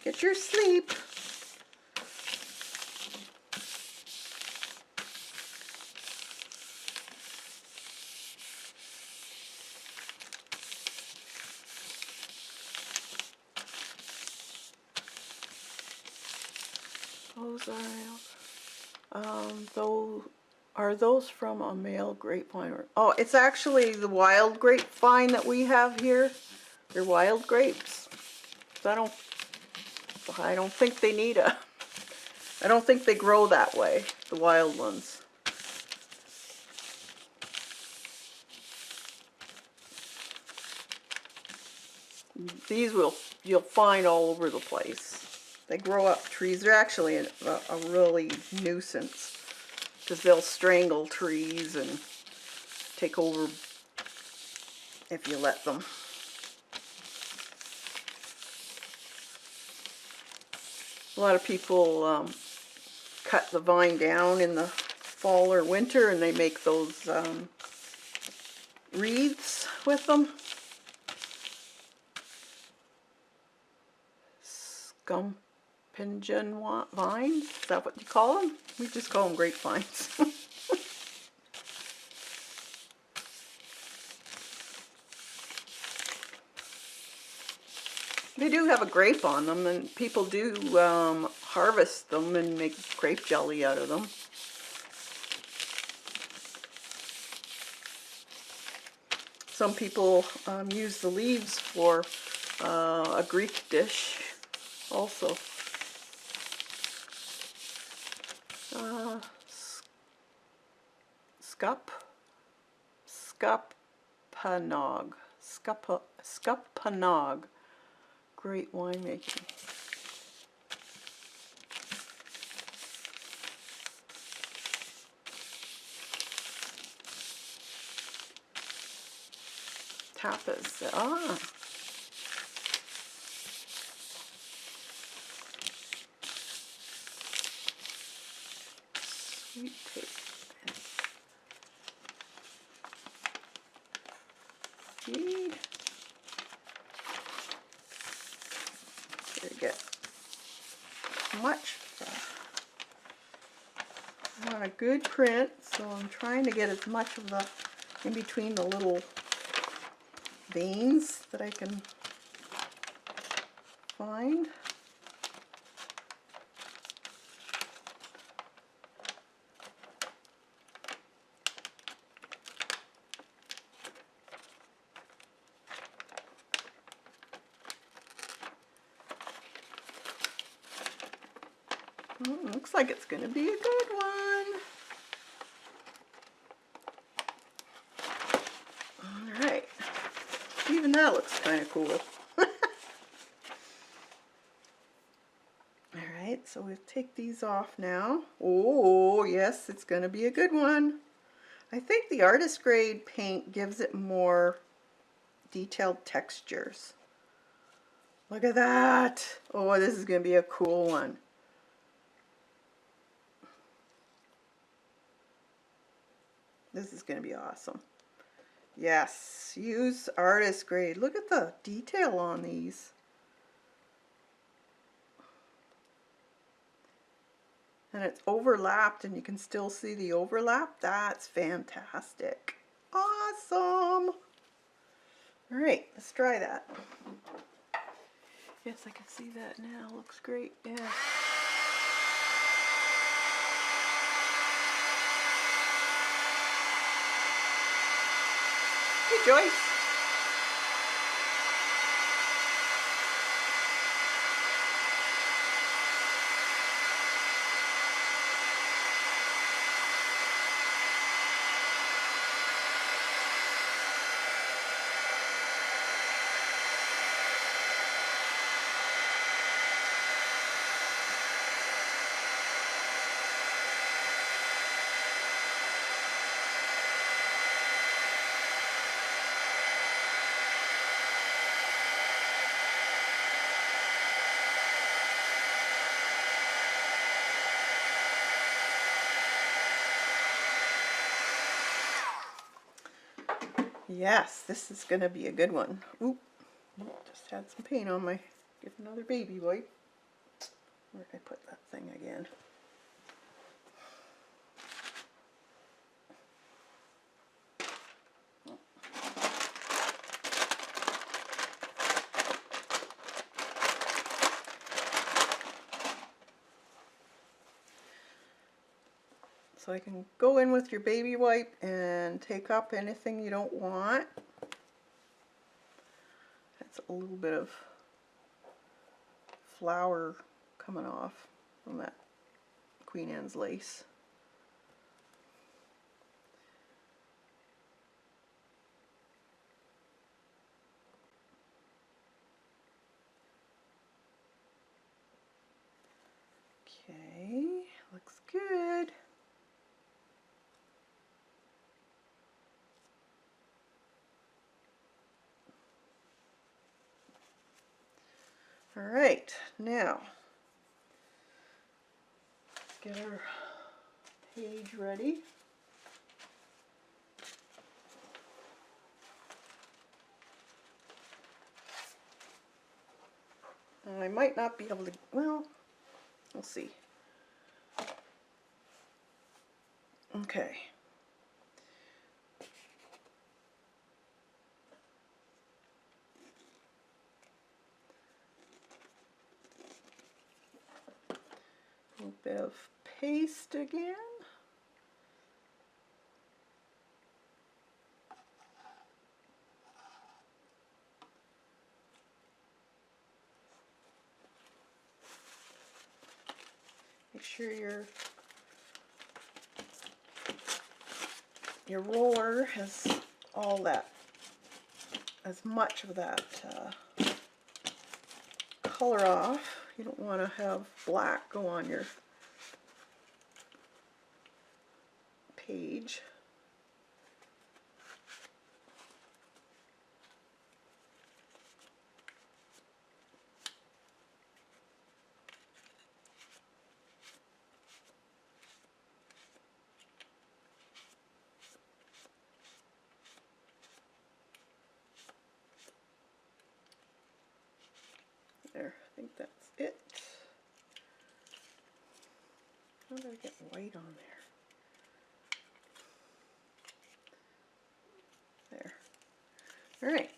get your sleep. Those are those from a male grapevine? Oh, it's actually the wild grapevine that we have here. They're wild grapes. So I don't think they need a, I don't think they grow that way, the wild ones. These you'll find all over the place. They grow up trees. They're actually a really nuisance because they'll strangle trees and take over if you let them. A lot of people cut the vine down in the fall or winter and they make those wreaths with them. gumpingen vines. Is that what you call them? We just call them grapevines. They do have a grape on them, and people do harvest them and make grape jelly out of them. Some people use the leaves for a Greek dish also. Scuppernong. Great winemaking. Tapas. Ah. Sweet taste. Here you get much. I want a good print, so I'm trying to get as much of the in between the little veins that I can find. Looks like it's going to be a good one. Alright. Even that looks kind of cool. Alright, so we'll take these off now. Oh, yes, it's going to be a good one. I think the artist grade paint gives it more detailed textures. Look at that. Oh, this is going to be a cool one. This is going to be awesome. Yes, use artist grade. Look at the detail on these. And it's overlapped and you can still see the overlap. That's fantastic. Awesome. All right, let's try that. Yes, I can see that now. Looks great. Yeah. Hey, Joyce. Yes, this is going to be a good one. Oop, just had some paint on my, get another baby wipe. Where did I put that thing again? So I can go in with your baby wipe and take up anything you don't want. That's a little bit of flour coming off from that Queen Anne's lace. Okay, looks good. All right, now let's get our page ready. I might not be able to, well, we'll see. Okay. A little bit of paste again. Make sure your roller has all that, as much of that color off. You don't want to have black go on your page. There, I think that's it. How did I get white on there? There. All right.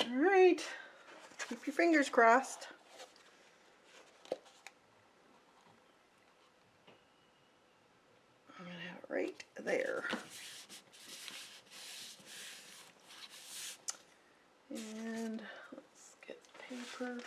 All right. Keep your fingers crossed. I'm going to have it right there. And let's get paper.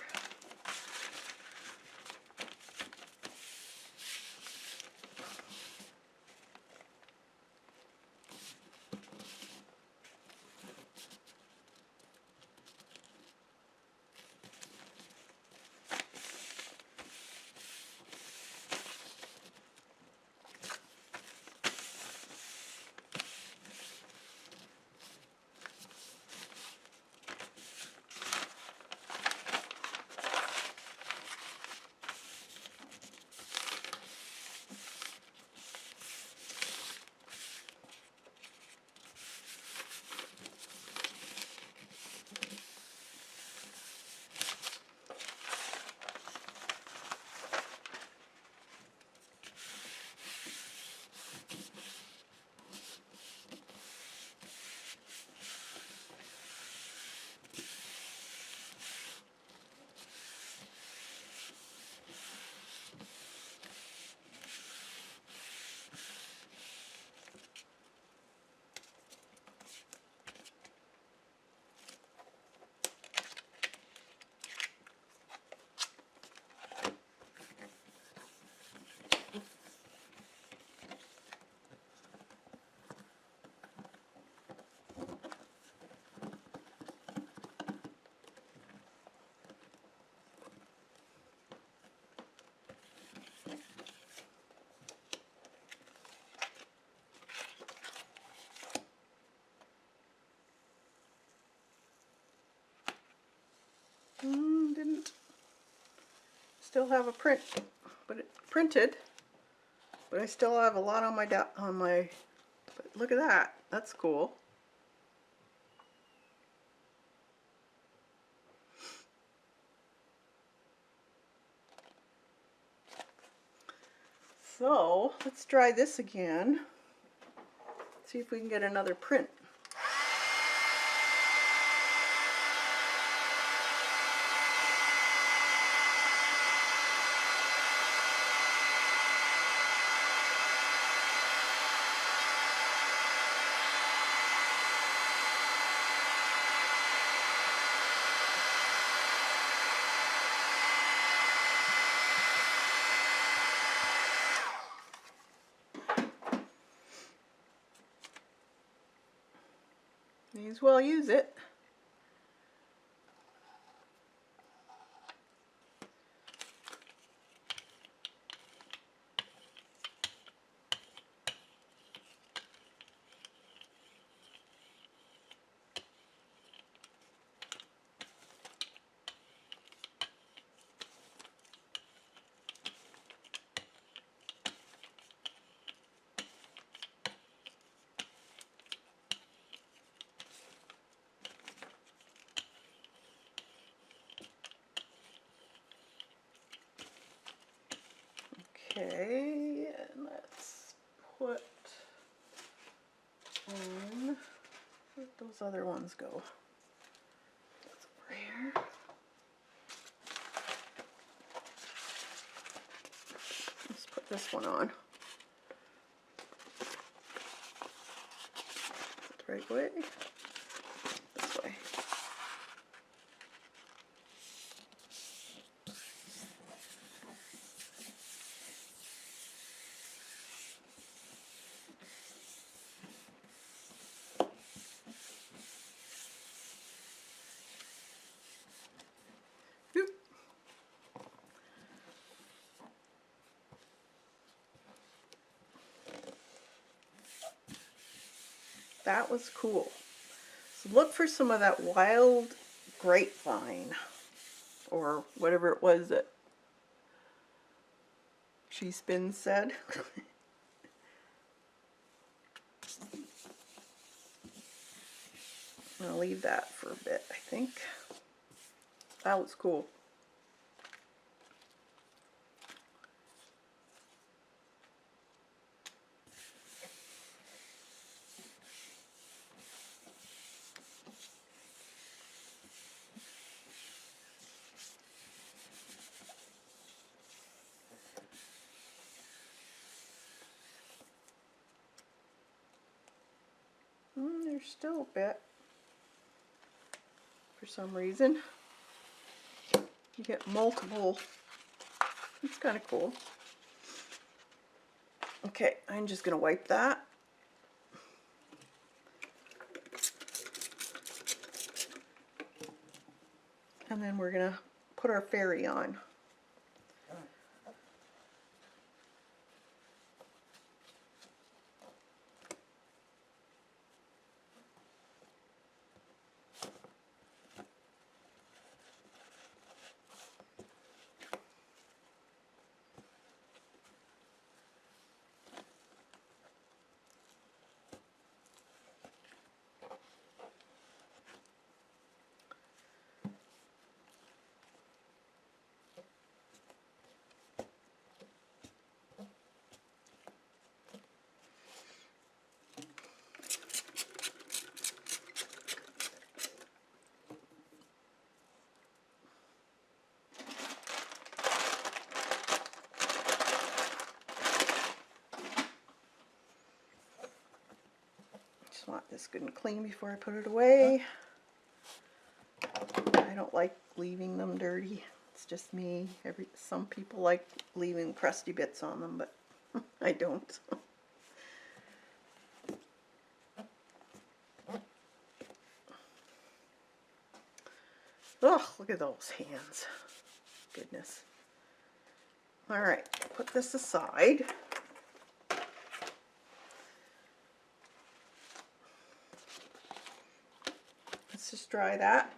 Didn't still have a print, but it printed. But I still have a lot on my but look at that. That's cool. So let's try this again. See if we can get another print. May as well use it. Okay, and let's put on, where'd those other ones go? That's over here. Let's put this one on. Is it the right way? This way. Oop. That was cool. So look for some of that wild grapevine, or whatever it was that She Spins said. I'll leave that for a bit, I think. That was cool. There's still a bit for some reason. You get multiple. It's kind of cool. Okay, I'm just going to wipe that. And then we're going to put our fairy on. Just want this good and clean before I put it away. I don't like leaving them dirty. It's just me. Some people like leaving crusty bits on them, but I don't. Oh, look at those hands. Goodness. All right, put this aside. Let's just dry that.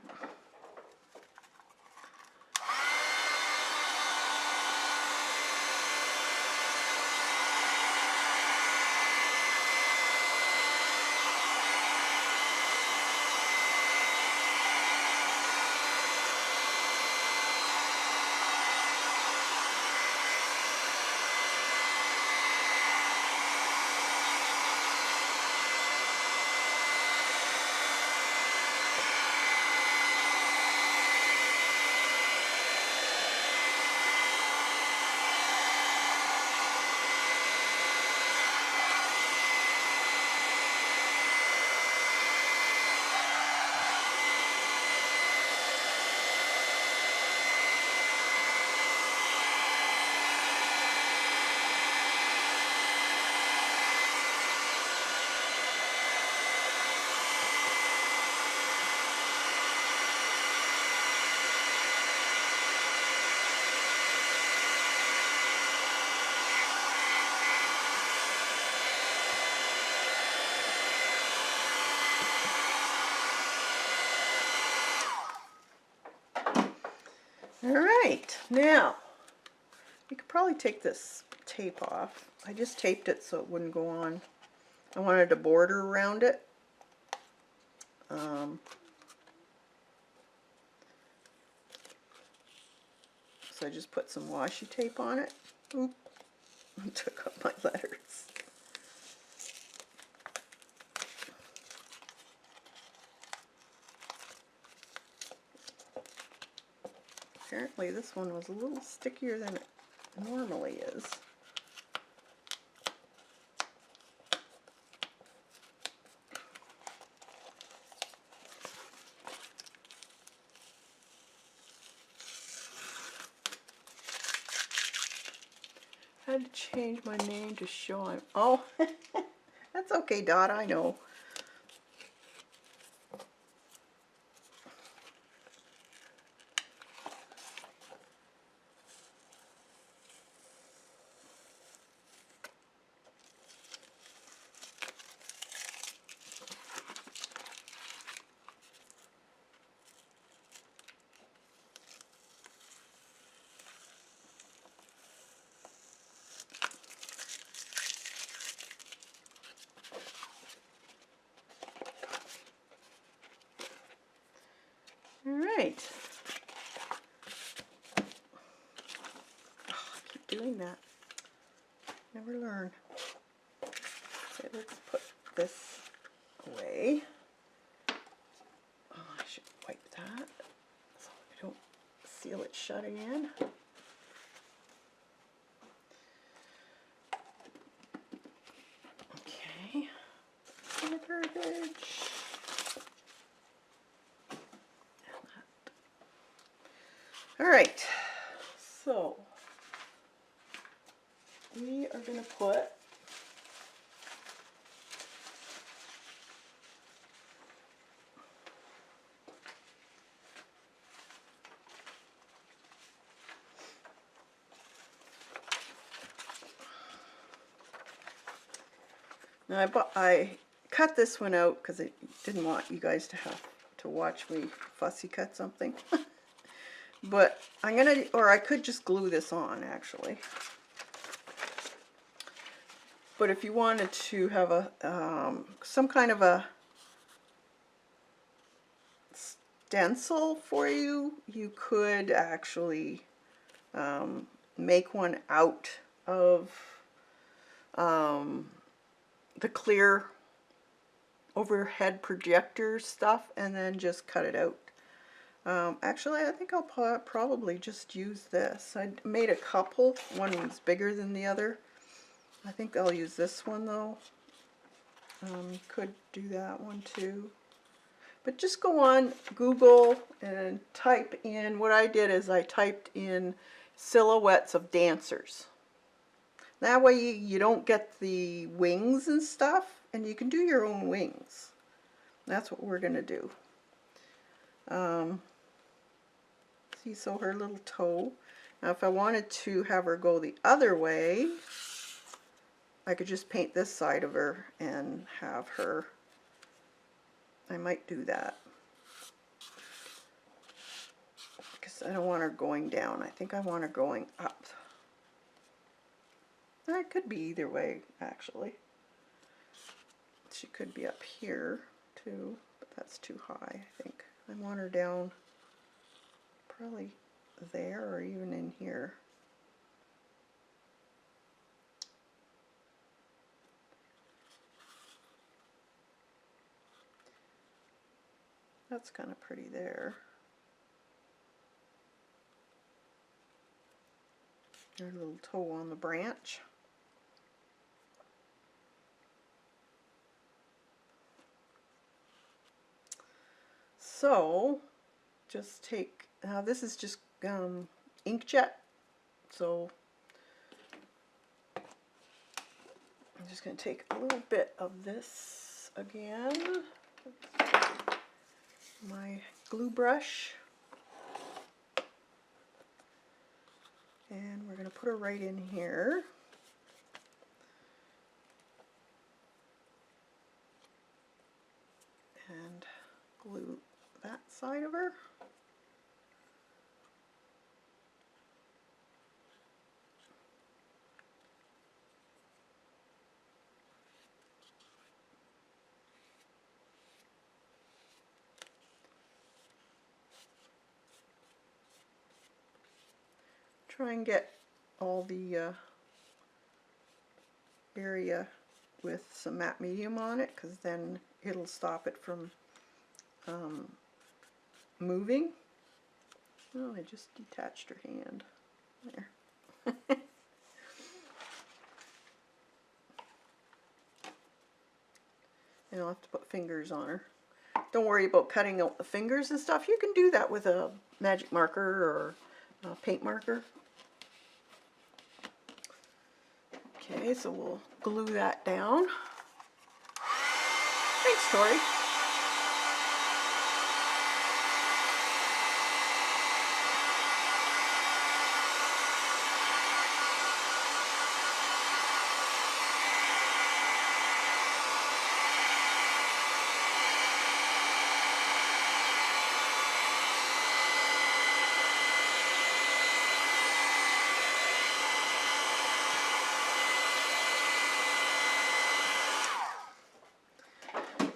All right, now you could probably take this tape off. I just taped it so it wouldn't go on. I wanted a border around it. So I just put some washi tape on it. Oop, took up my letters. Apparently this one was a little stickier than it normally is. I had to change my name to Sean. Oh, that's okay, Dot, I know. All right. Oh, I keep doing that. Never learn. Okay, let's put this away. Oh, I should wipe that so I don't seal it shut again. Okay. And the garbage. All right. So we are going to put now I cut this one out because I didn't want you guys to have to watch me fussy cut something. But I'm gonna, or I could just glue this on actually. But if you wanted to have a some kind of a stencil for you, you could actually make one out of the clear overhead projector stuff and then just cut it out. Actually, I think I'll probably just use this. I made a couple. One was bigger than the other. I think I'll use this one though. Could do that one too. But just go on Google and type in, what I did is I typed in silhouettes of dancers. That way you don't get the wings and stuff, and you can do your own wings. That's what we're going to do. See, so her little toe. Now if I wanted to have her go the other way, I could just paint this side of her and have her, I might do that. Because I don't want her going down. I think I want her going up. It could be either way, actually. She could be up here too, but that's too high, I think. I want her down probably there or even in here. That's kind of pretty there. Her little toe on the branch. So just take, now this is just inkjet, so I'm just going to take a little bit of this again, my glue brush, and we're going to put her right in here. And glue that side of her. try and get all the area with some matte medium on it, because then it'll stop it from moving. Oh, I just detached her hand. There. And I'll have to put fingers on her. Don't worry about cutting out the fingers and stuff. You can do that with a magic marker or a paint marker. Okay, so we'll glue that down. Thanks, Tori.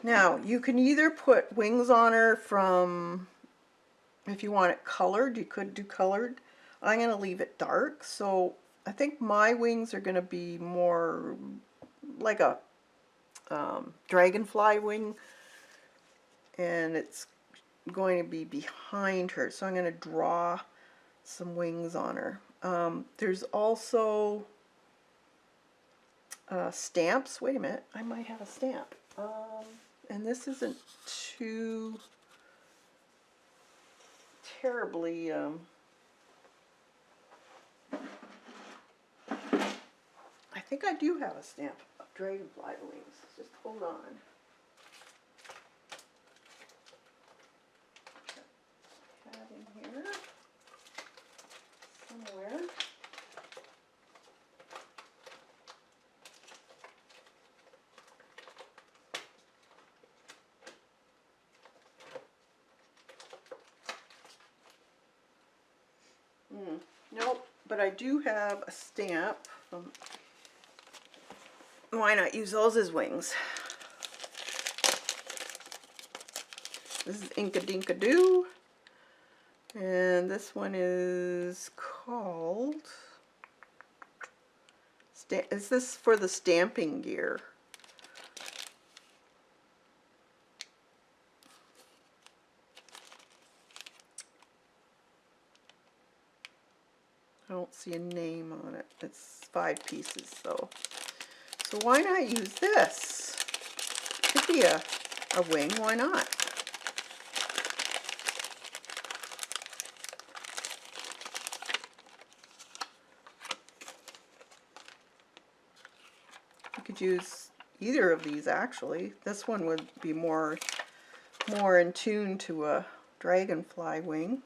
Now, you can either put wings on her from, if you want it colored, you could do colored. I'm going to leave it dark, so I think my wings are going to be more like a dragonfly wing, and it's going to be behind her, so I'm going to draw some wings on her. There's also stamps. Wait a minute, I might have a stamp. And this isn't too terribly I think I do have a stamp of dragonfly wings. Just hold on. I have in here somewhere. Nope, but I do have a stamp. Why not use those as wings? This is Inka Dinka Doo, and this one is called, is this for the stamping gear? I don't see a name on it. It's 5 pieces though. So why not use this? Could be a wing, why not? You could use either of these actually. This one would be more in tune to a dragonfly wing.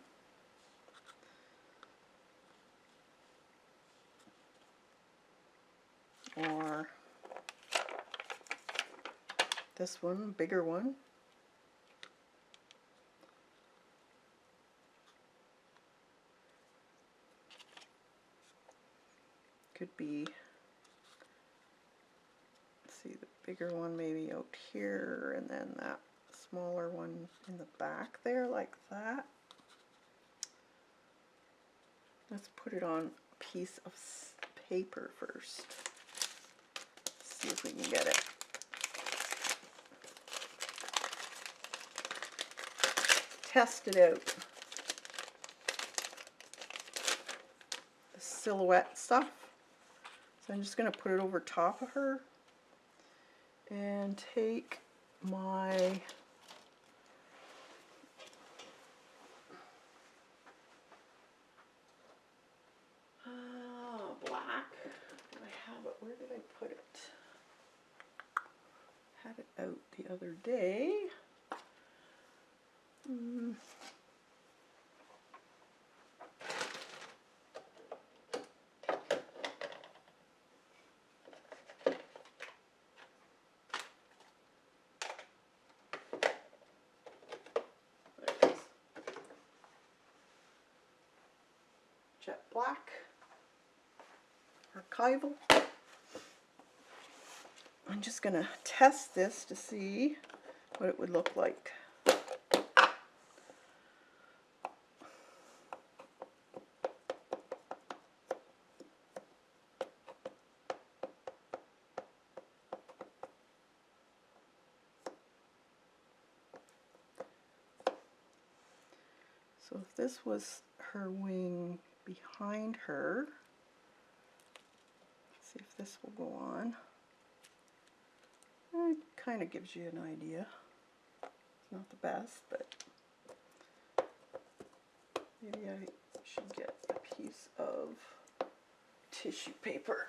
Or this one, bigger one. Could be, let's see, the bigger one maybe out here, and then that smaller one in the back there, like that. Let's put it on a piece of paper first. See if we can get it. Test it out. The silhouette stuff. So I'm just going to put it over top of her and take my black. Do I have it? Where did I put it? Had it out the other day. Jet black. Archival. I'm just going to test this to see what it would look like. So if this was her wing behind her, let's see if this will go on. It kind of gives you an idea. It's not the best, but maybe I should get a piece of tissue paper.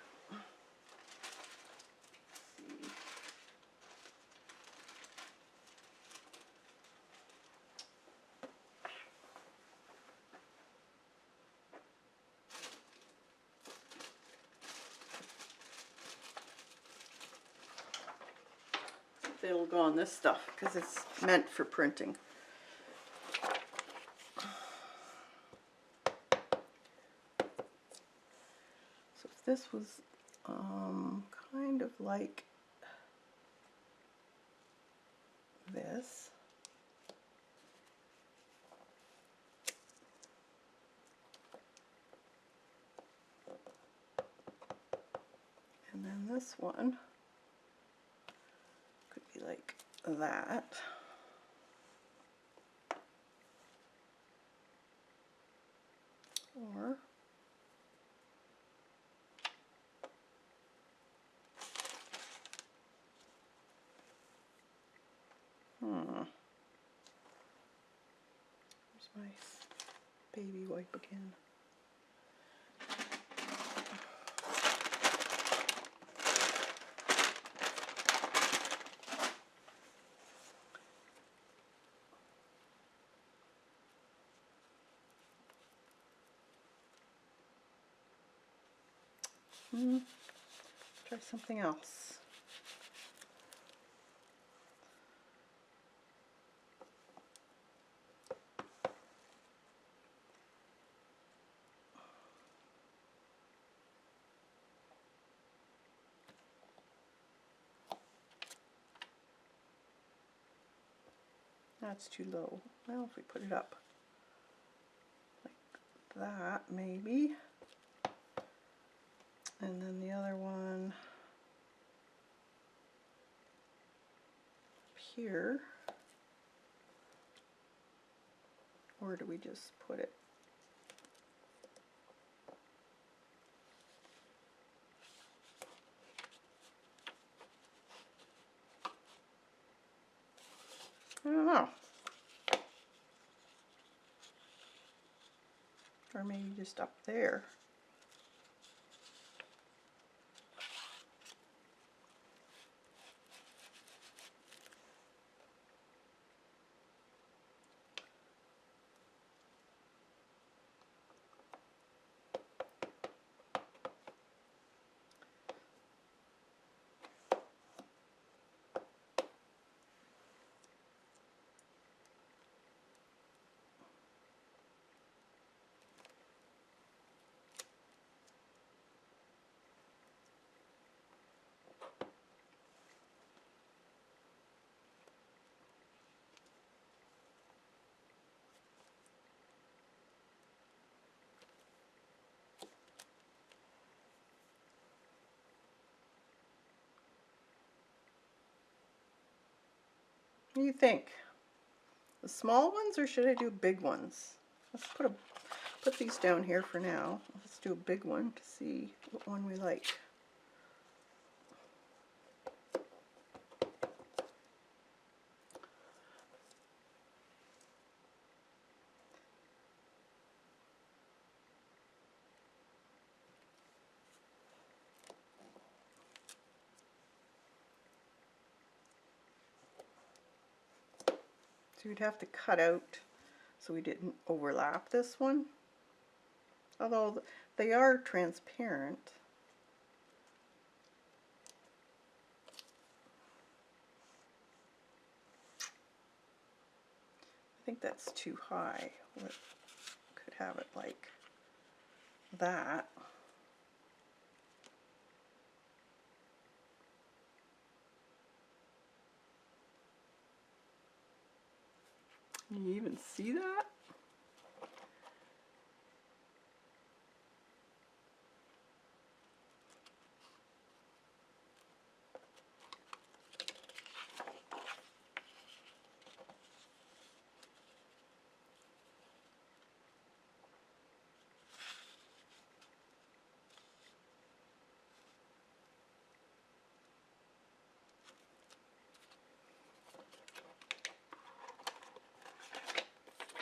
Let's see. It'll go on this stuff because it's meant for printing. So if this was kind of like this, and then this one could be like that. Or where's my baby wipe again? Try something else. That's too low. Well, if we put it up like that, maybe. And then the other one up here. Or do we just put it? I don't know. Or maybe just up there. What do you think? The small ones, or should I do big ones? Let's put these down here for now. Let's do a big one to see what one we like. So we'd have to cut out so we didn't overlap this one. Although they are transparent. I think that's too high. We could have it like that. Can you even see that?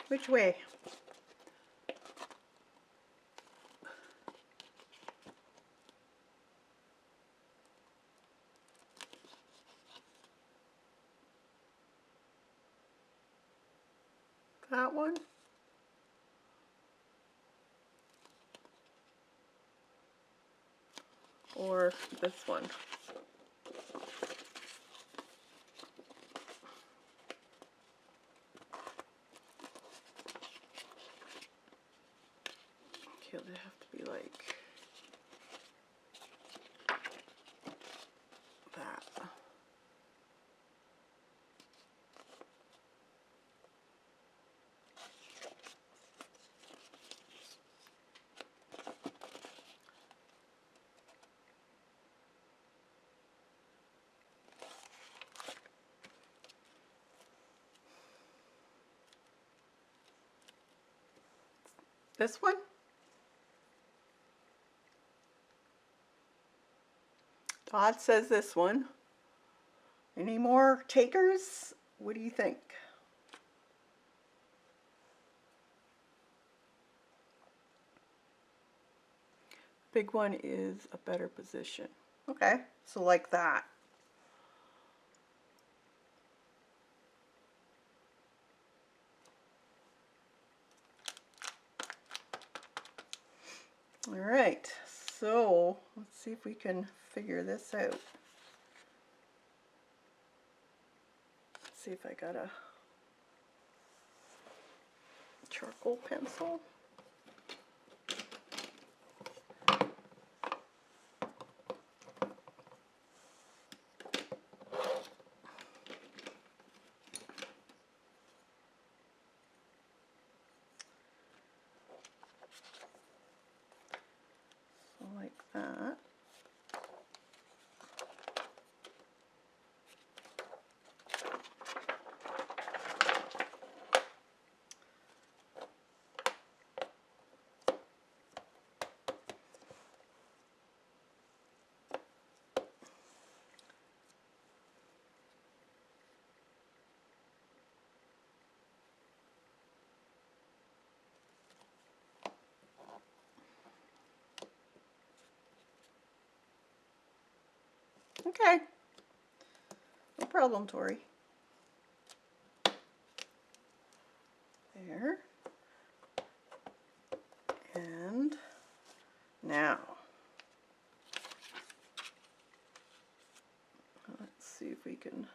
Which way? That one? Or this one? Okay, they have to be like that. This one? Todd says this one. Any more takers? What do you think? Big one is a better position. Okay, so like that. All right, so let's see if we can figure this out. Let's see if I got a charcoal pencil. So like that. Okay, no problem, Tori. There. And now, let's see if we can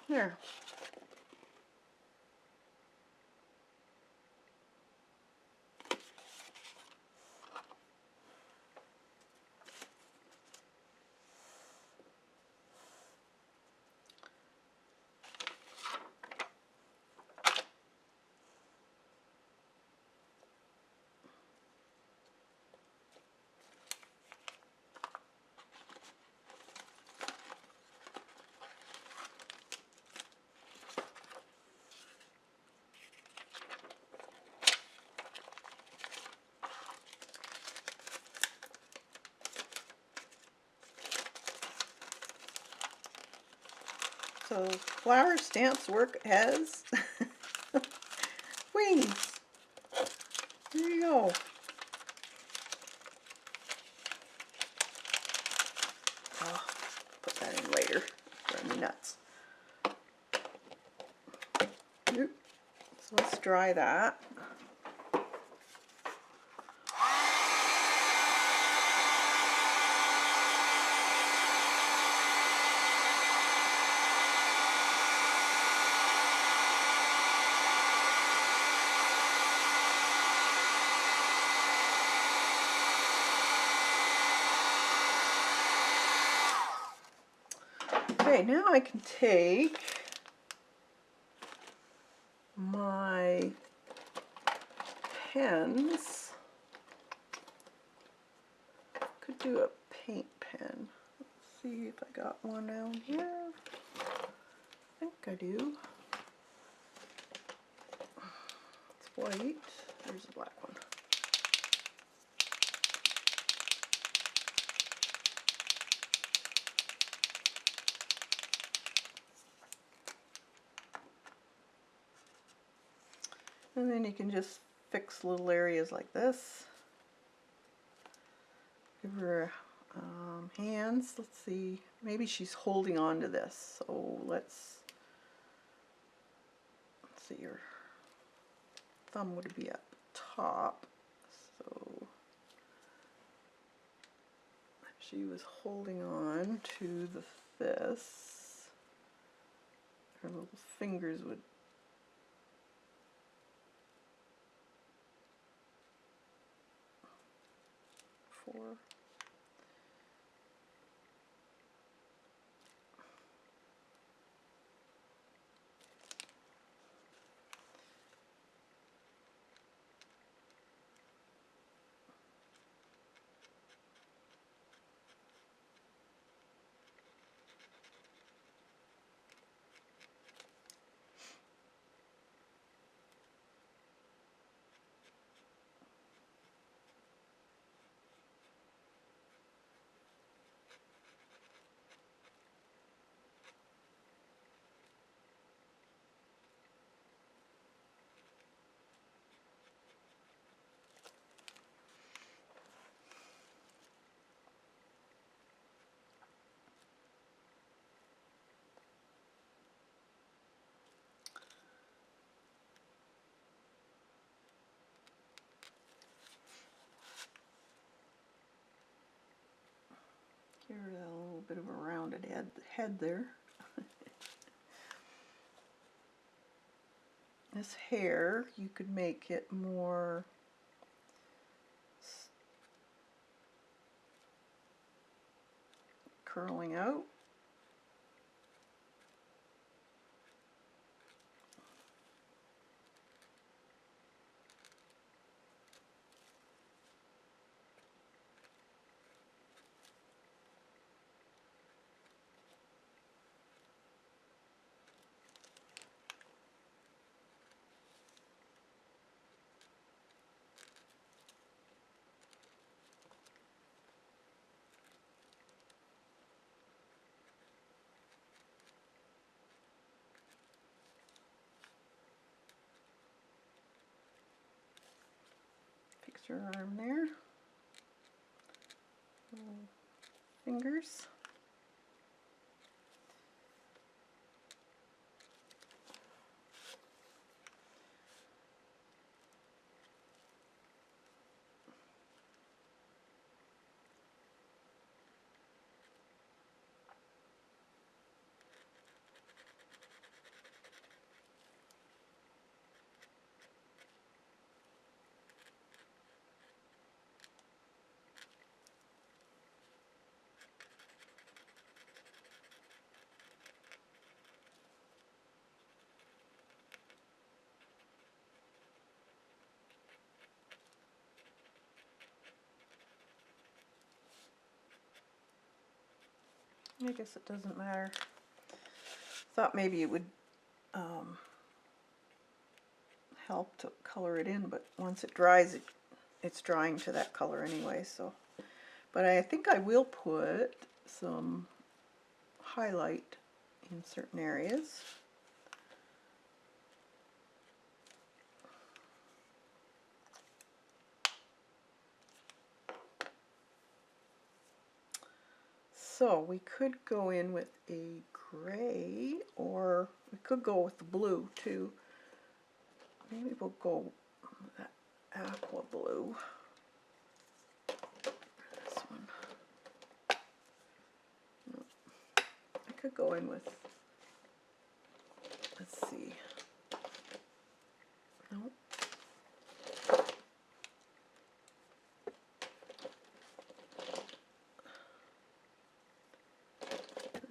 there. So flower stamps work as wings. There you go. I'll put that in later. Drive me nuts. Oop. So let's dry that. Okay, now I can take my pens. Could do a paint pen. Let's see if I got one down here. I think I do. It's white. There's a black one. And then you can just fix little areas like this. Give her hands. Let's see. Maybe she's holding on to this. So let's see. Your thumb would be at the top. So if she was holding on to this, her little fingers would four. Give her a little bit of a rounded head there. This hair, you could make it more curling out. Fix your arm there. Little fingers. I guess it doesn't matter. Thought maybe it would help to color it in, but once it dries, it's drying to that color anyway. So, but I think I will put some highlight in certain areas. So we could go in with a gray, or we could go with the blue too. Maybe we'll go with that aqua blue. This one. No. I could go in with, let's see. No.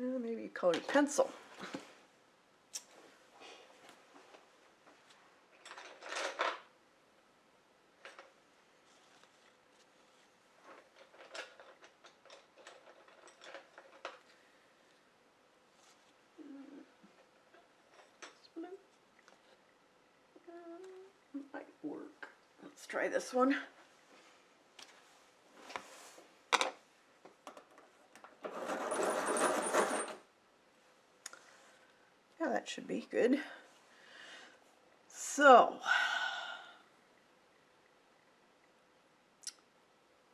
maybe a colored pencil. Might work. Let's try this one. Yeah, that should be good. So,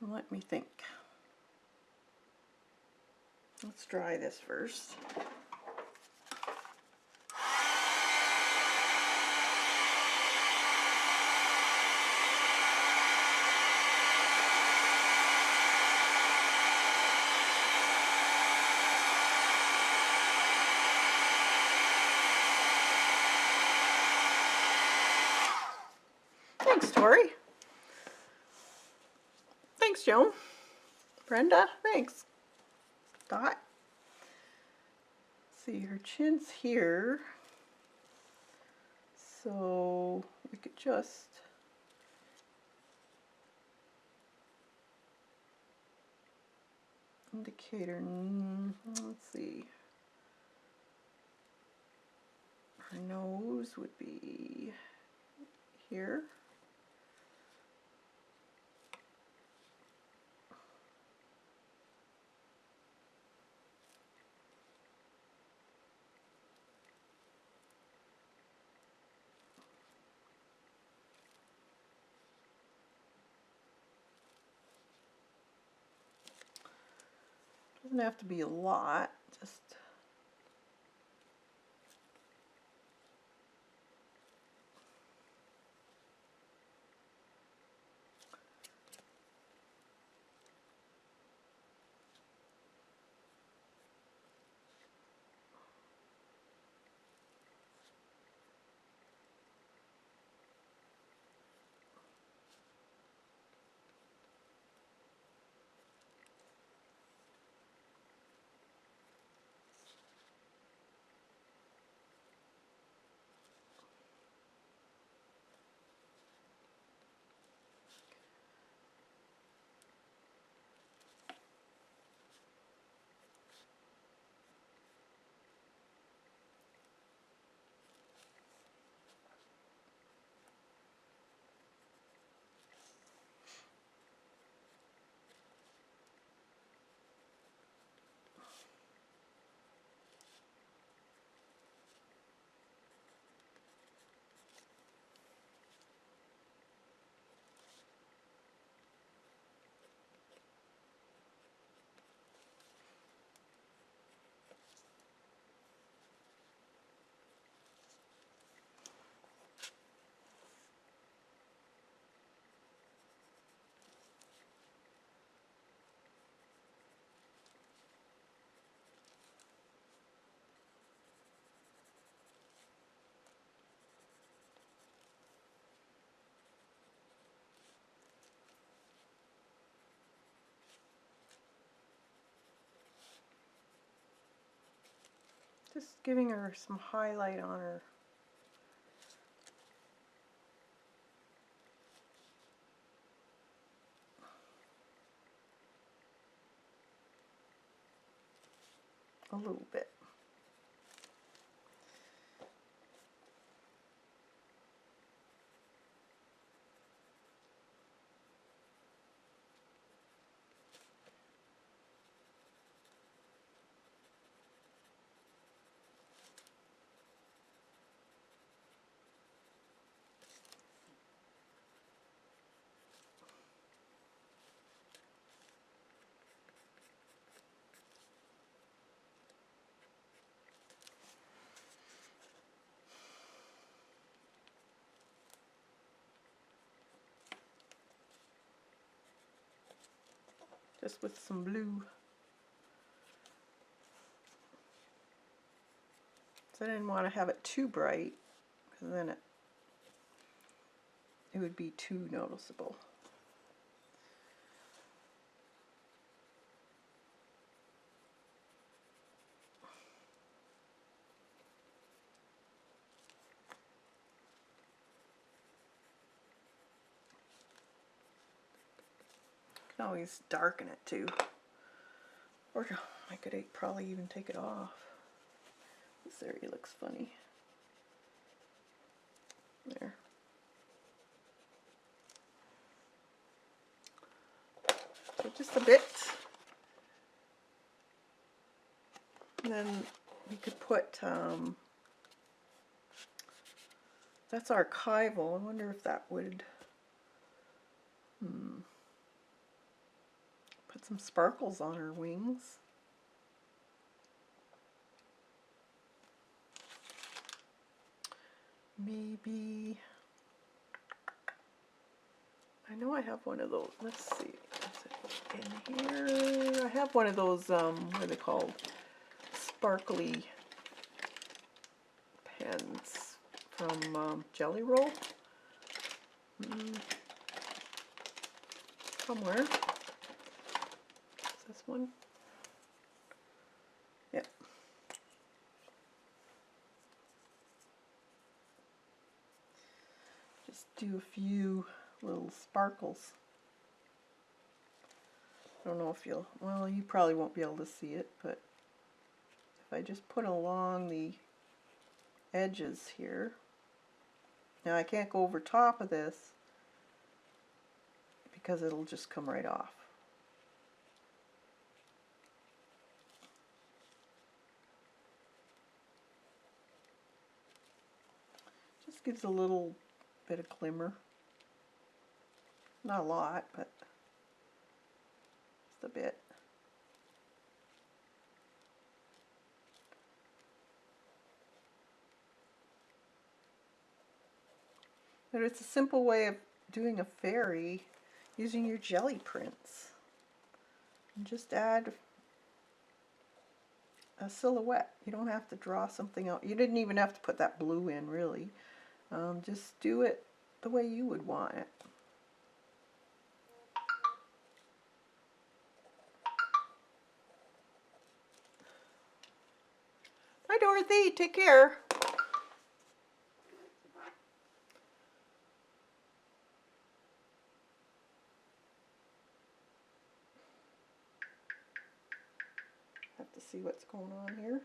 let me think. Let's try this first. Thanks, Tori. Thanks, Joan. Brenda, thanks. Dot. See, her chin's here. So we could just indicator, let's see. Her nose would be here. Doesn't have to be a lot, just giving her some highlight on her. A little bit. Just with some blue. So I didn't want to have it too bright, because then it would be too noticeable. can always darken it too. Or I could probably even take it off. This area looks funny. There. So just a bit. And then we could put, that's archival. I wonder if that would, put some sparkles on her wings. Maybe, I know I have one of those. Let's see, is it in here? I have one of those, what are they called? Sparkly pens from Jelly Roll. Somewhere. Is this one? Yep. Just do a few little sparkles. I don't know if you'll, well, you probably won't be able to see it, but if I just put along the edges here. Now I can't go over top of this because it'll just come right off. Just gives a little bit of glimmer. Not a lot, but just a bit. But it's a simple way of doing a fairy using your jelly prints. And just add a silhouette. You don't have to draw something out. You didn't even have to put that blue in, really. Just do it the way you would want it. Bye, Dorothy. Take care. Have to see what's going on here.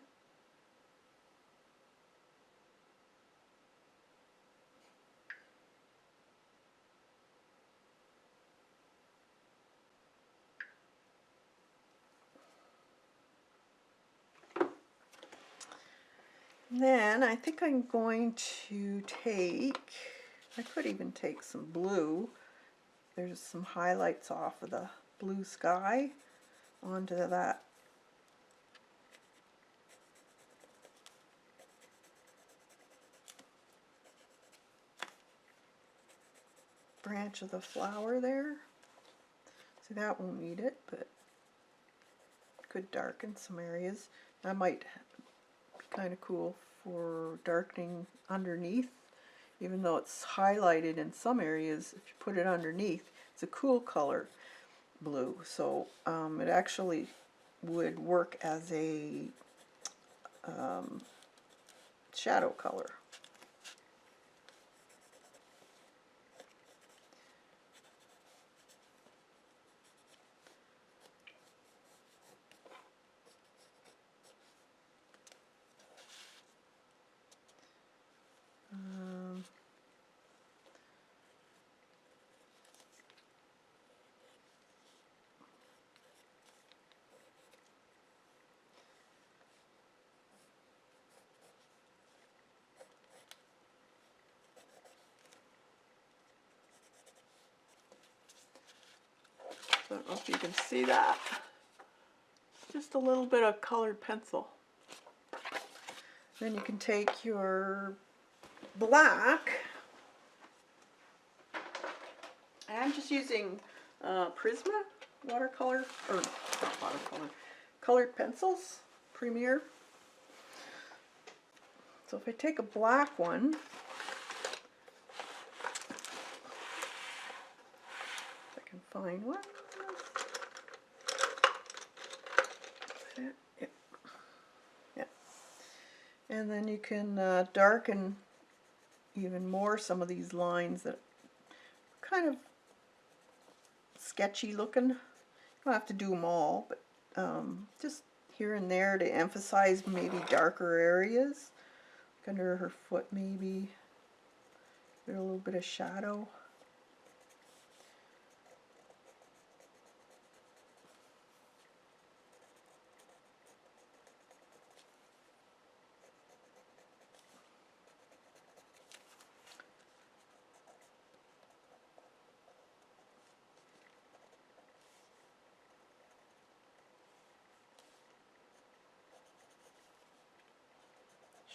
Then I think I'm going to take, I could even take some blue. There's some highlights off of the blue sky onto that branch of the flower there. See, that won't need it, but could darken some areas. That might be kind of cool for darkening underneath, even though it's highlighted in some areas. If you put it underneath, it's a cool color, blue, so it actually would work as a shadow color. I don't know if you can see that. Just a little bit of colored pencil. Then you can take your black, and I'm just using Prisma watercolor, or not watercolor, colored pencils, Premier. So if I take a black one, if I can find one. And then you can darken even more some of these lines that are kind of sketchy looking. You don't have to do them all, but just here and there to emphasize maybe darker areas. Like under her foot maybe. Get a little bit of shadow.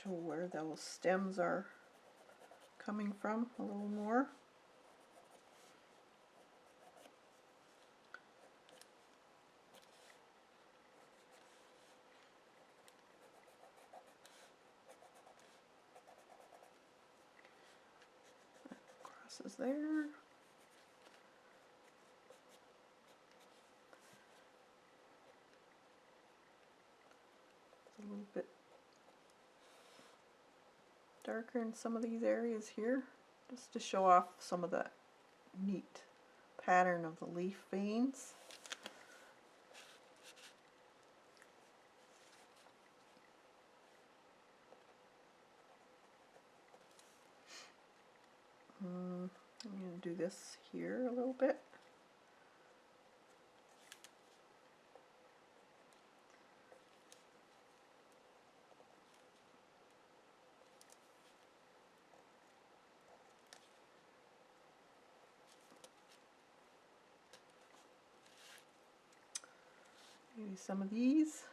Show where those stems are coming from a little more. Crosses there. It's a little bit darker in some of these areas here, just to show off some of that neat pattern of the leaf veins. I'm going to do this here a little bit. Maybe some of these.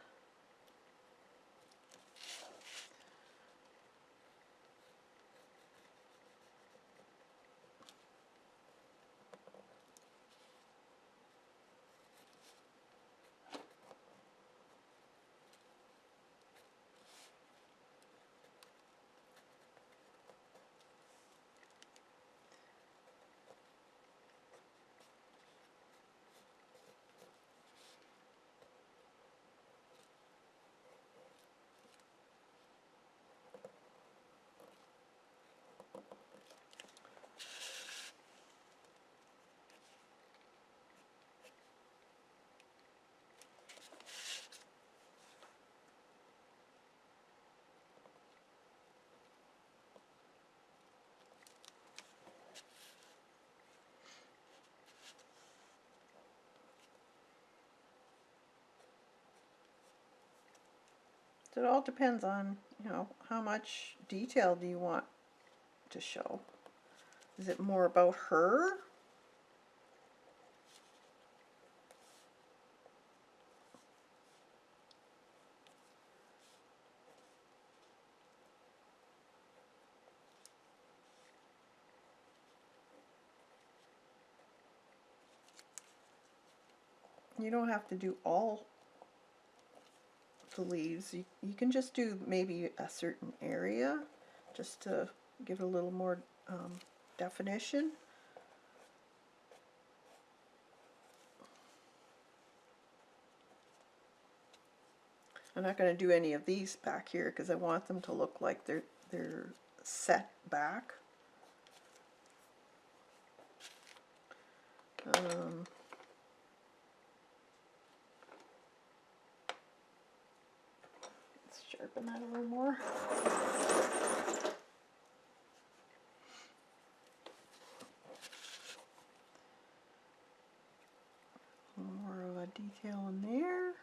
So it all depends on, you know, how much detail do you want to show. Is it more about her? You don't have to do all the leaves. You can just do maybe a certain area just to give it a little more definition. I'm not going to do any of these back here because I want them to look like they're set back. Let's sharpen that a little more. More of a detail in there.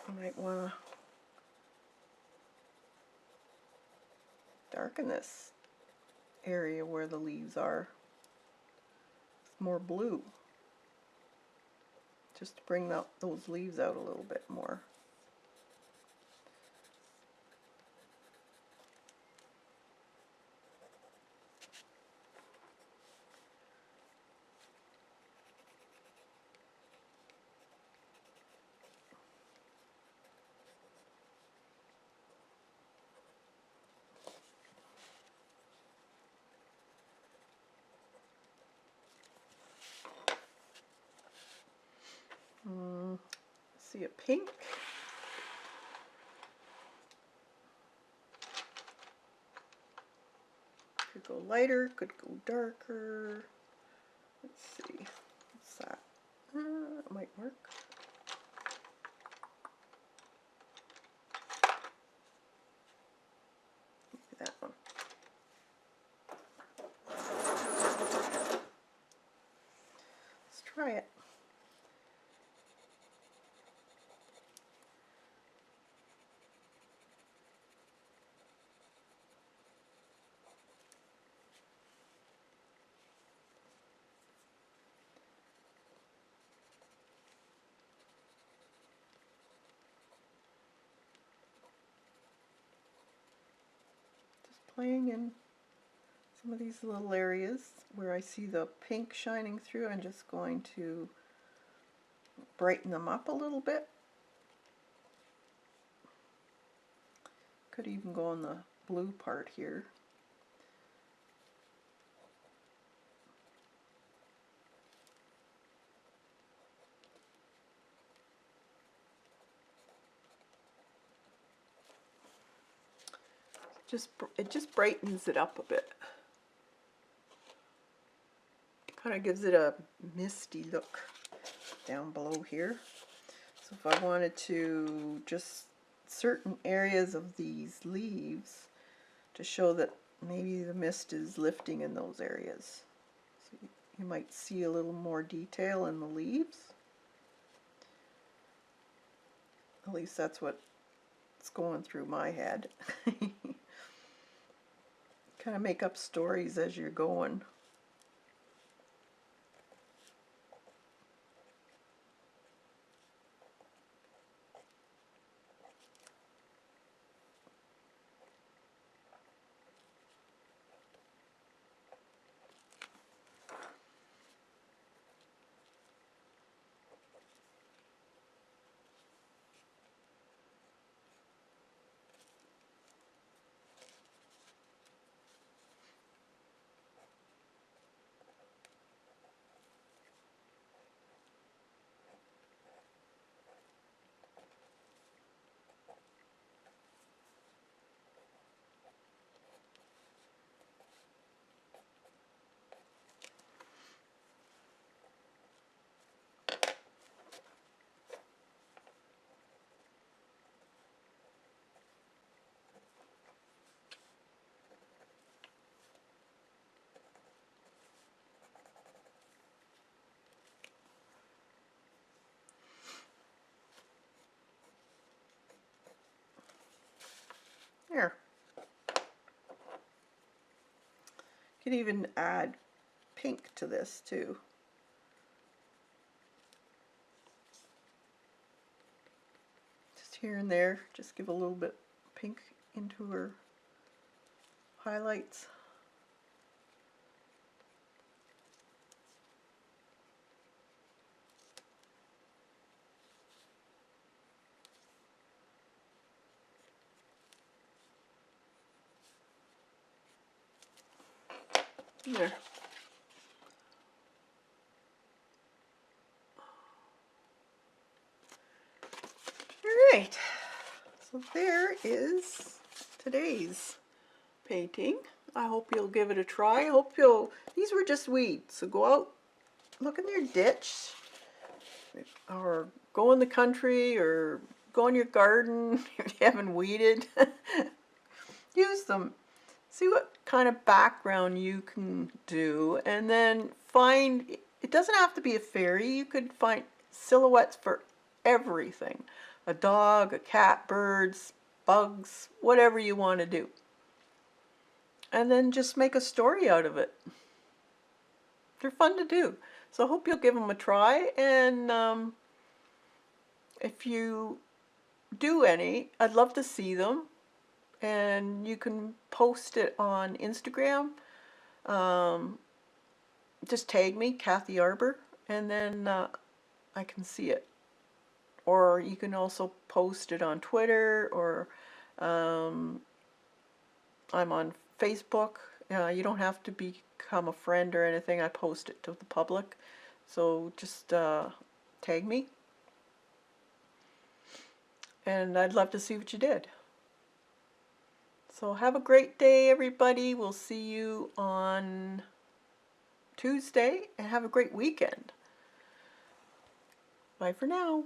I might want to darken this area where the leaves are. It's more blue. Just to bring those leaves out a little bit more. see a pink. Could go lighter, could go darker. Let's see. What's that? It might work. Maybe that one. Let's try it. Playing in some of these little areas where I see the pink shining through. I'm just going to brighten them up a little bit. Could even go on the blue part here. It just brightens it up a bit. Kind of gives it a misty look down below here. So if I wanted to just certain areas of these leaves to show that maybe the mist is lifting in those areas. So you might see a little more detail in the leaves. At least that's what's going through my head. Kind of make up stories as you're going. There. You can even add pink to this too. Just here and there, just give a little bit pink into her highlights. There. Alright, so there is today's painting. I hope you'll give it a try. These were just weeds, so go out, look in your ditch, or go in the country, or go in your garden if you haven't weeded. Use them. See what kind of background you can do, and then find, it doesn't have to be a fairy, you could find silhouettes for everything. A dog, a cat, birds, bugs, whatever you want to do. And then just make a story out of it. They're fun to do. So I hope you'll give them a try, and if you do any, I'd love to see them. And you can post it on Instagram. Just tag me, Kathy Arbor, and then I can see it. Or you can also post it on Twitter, or I'm on Facebook. You don't have to become a friend or anything. I post it to the public. So just tag me. and I'd love to see what you did. So have a great day, everybody. We'll see you on Tuesday, and have a great weekend. Bye for now.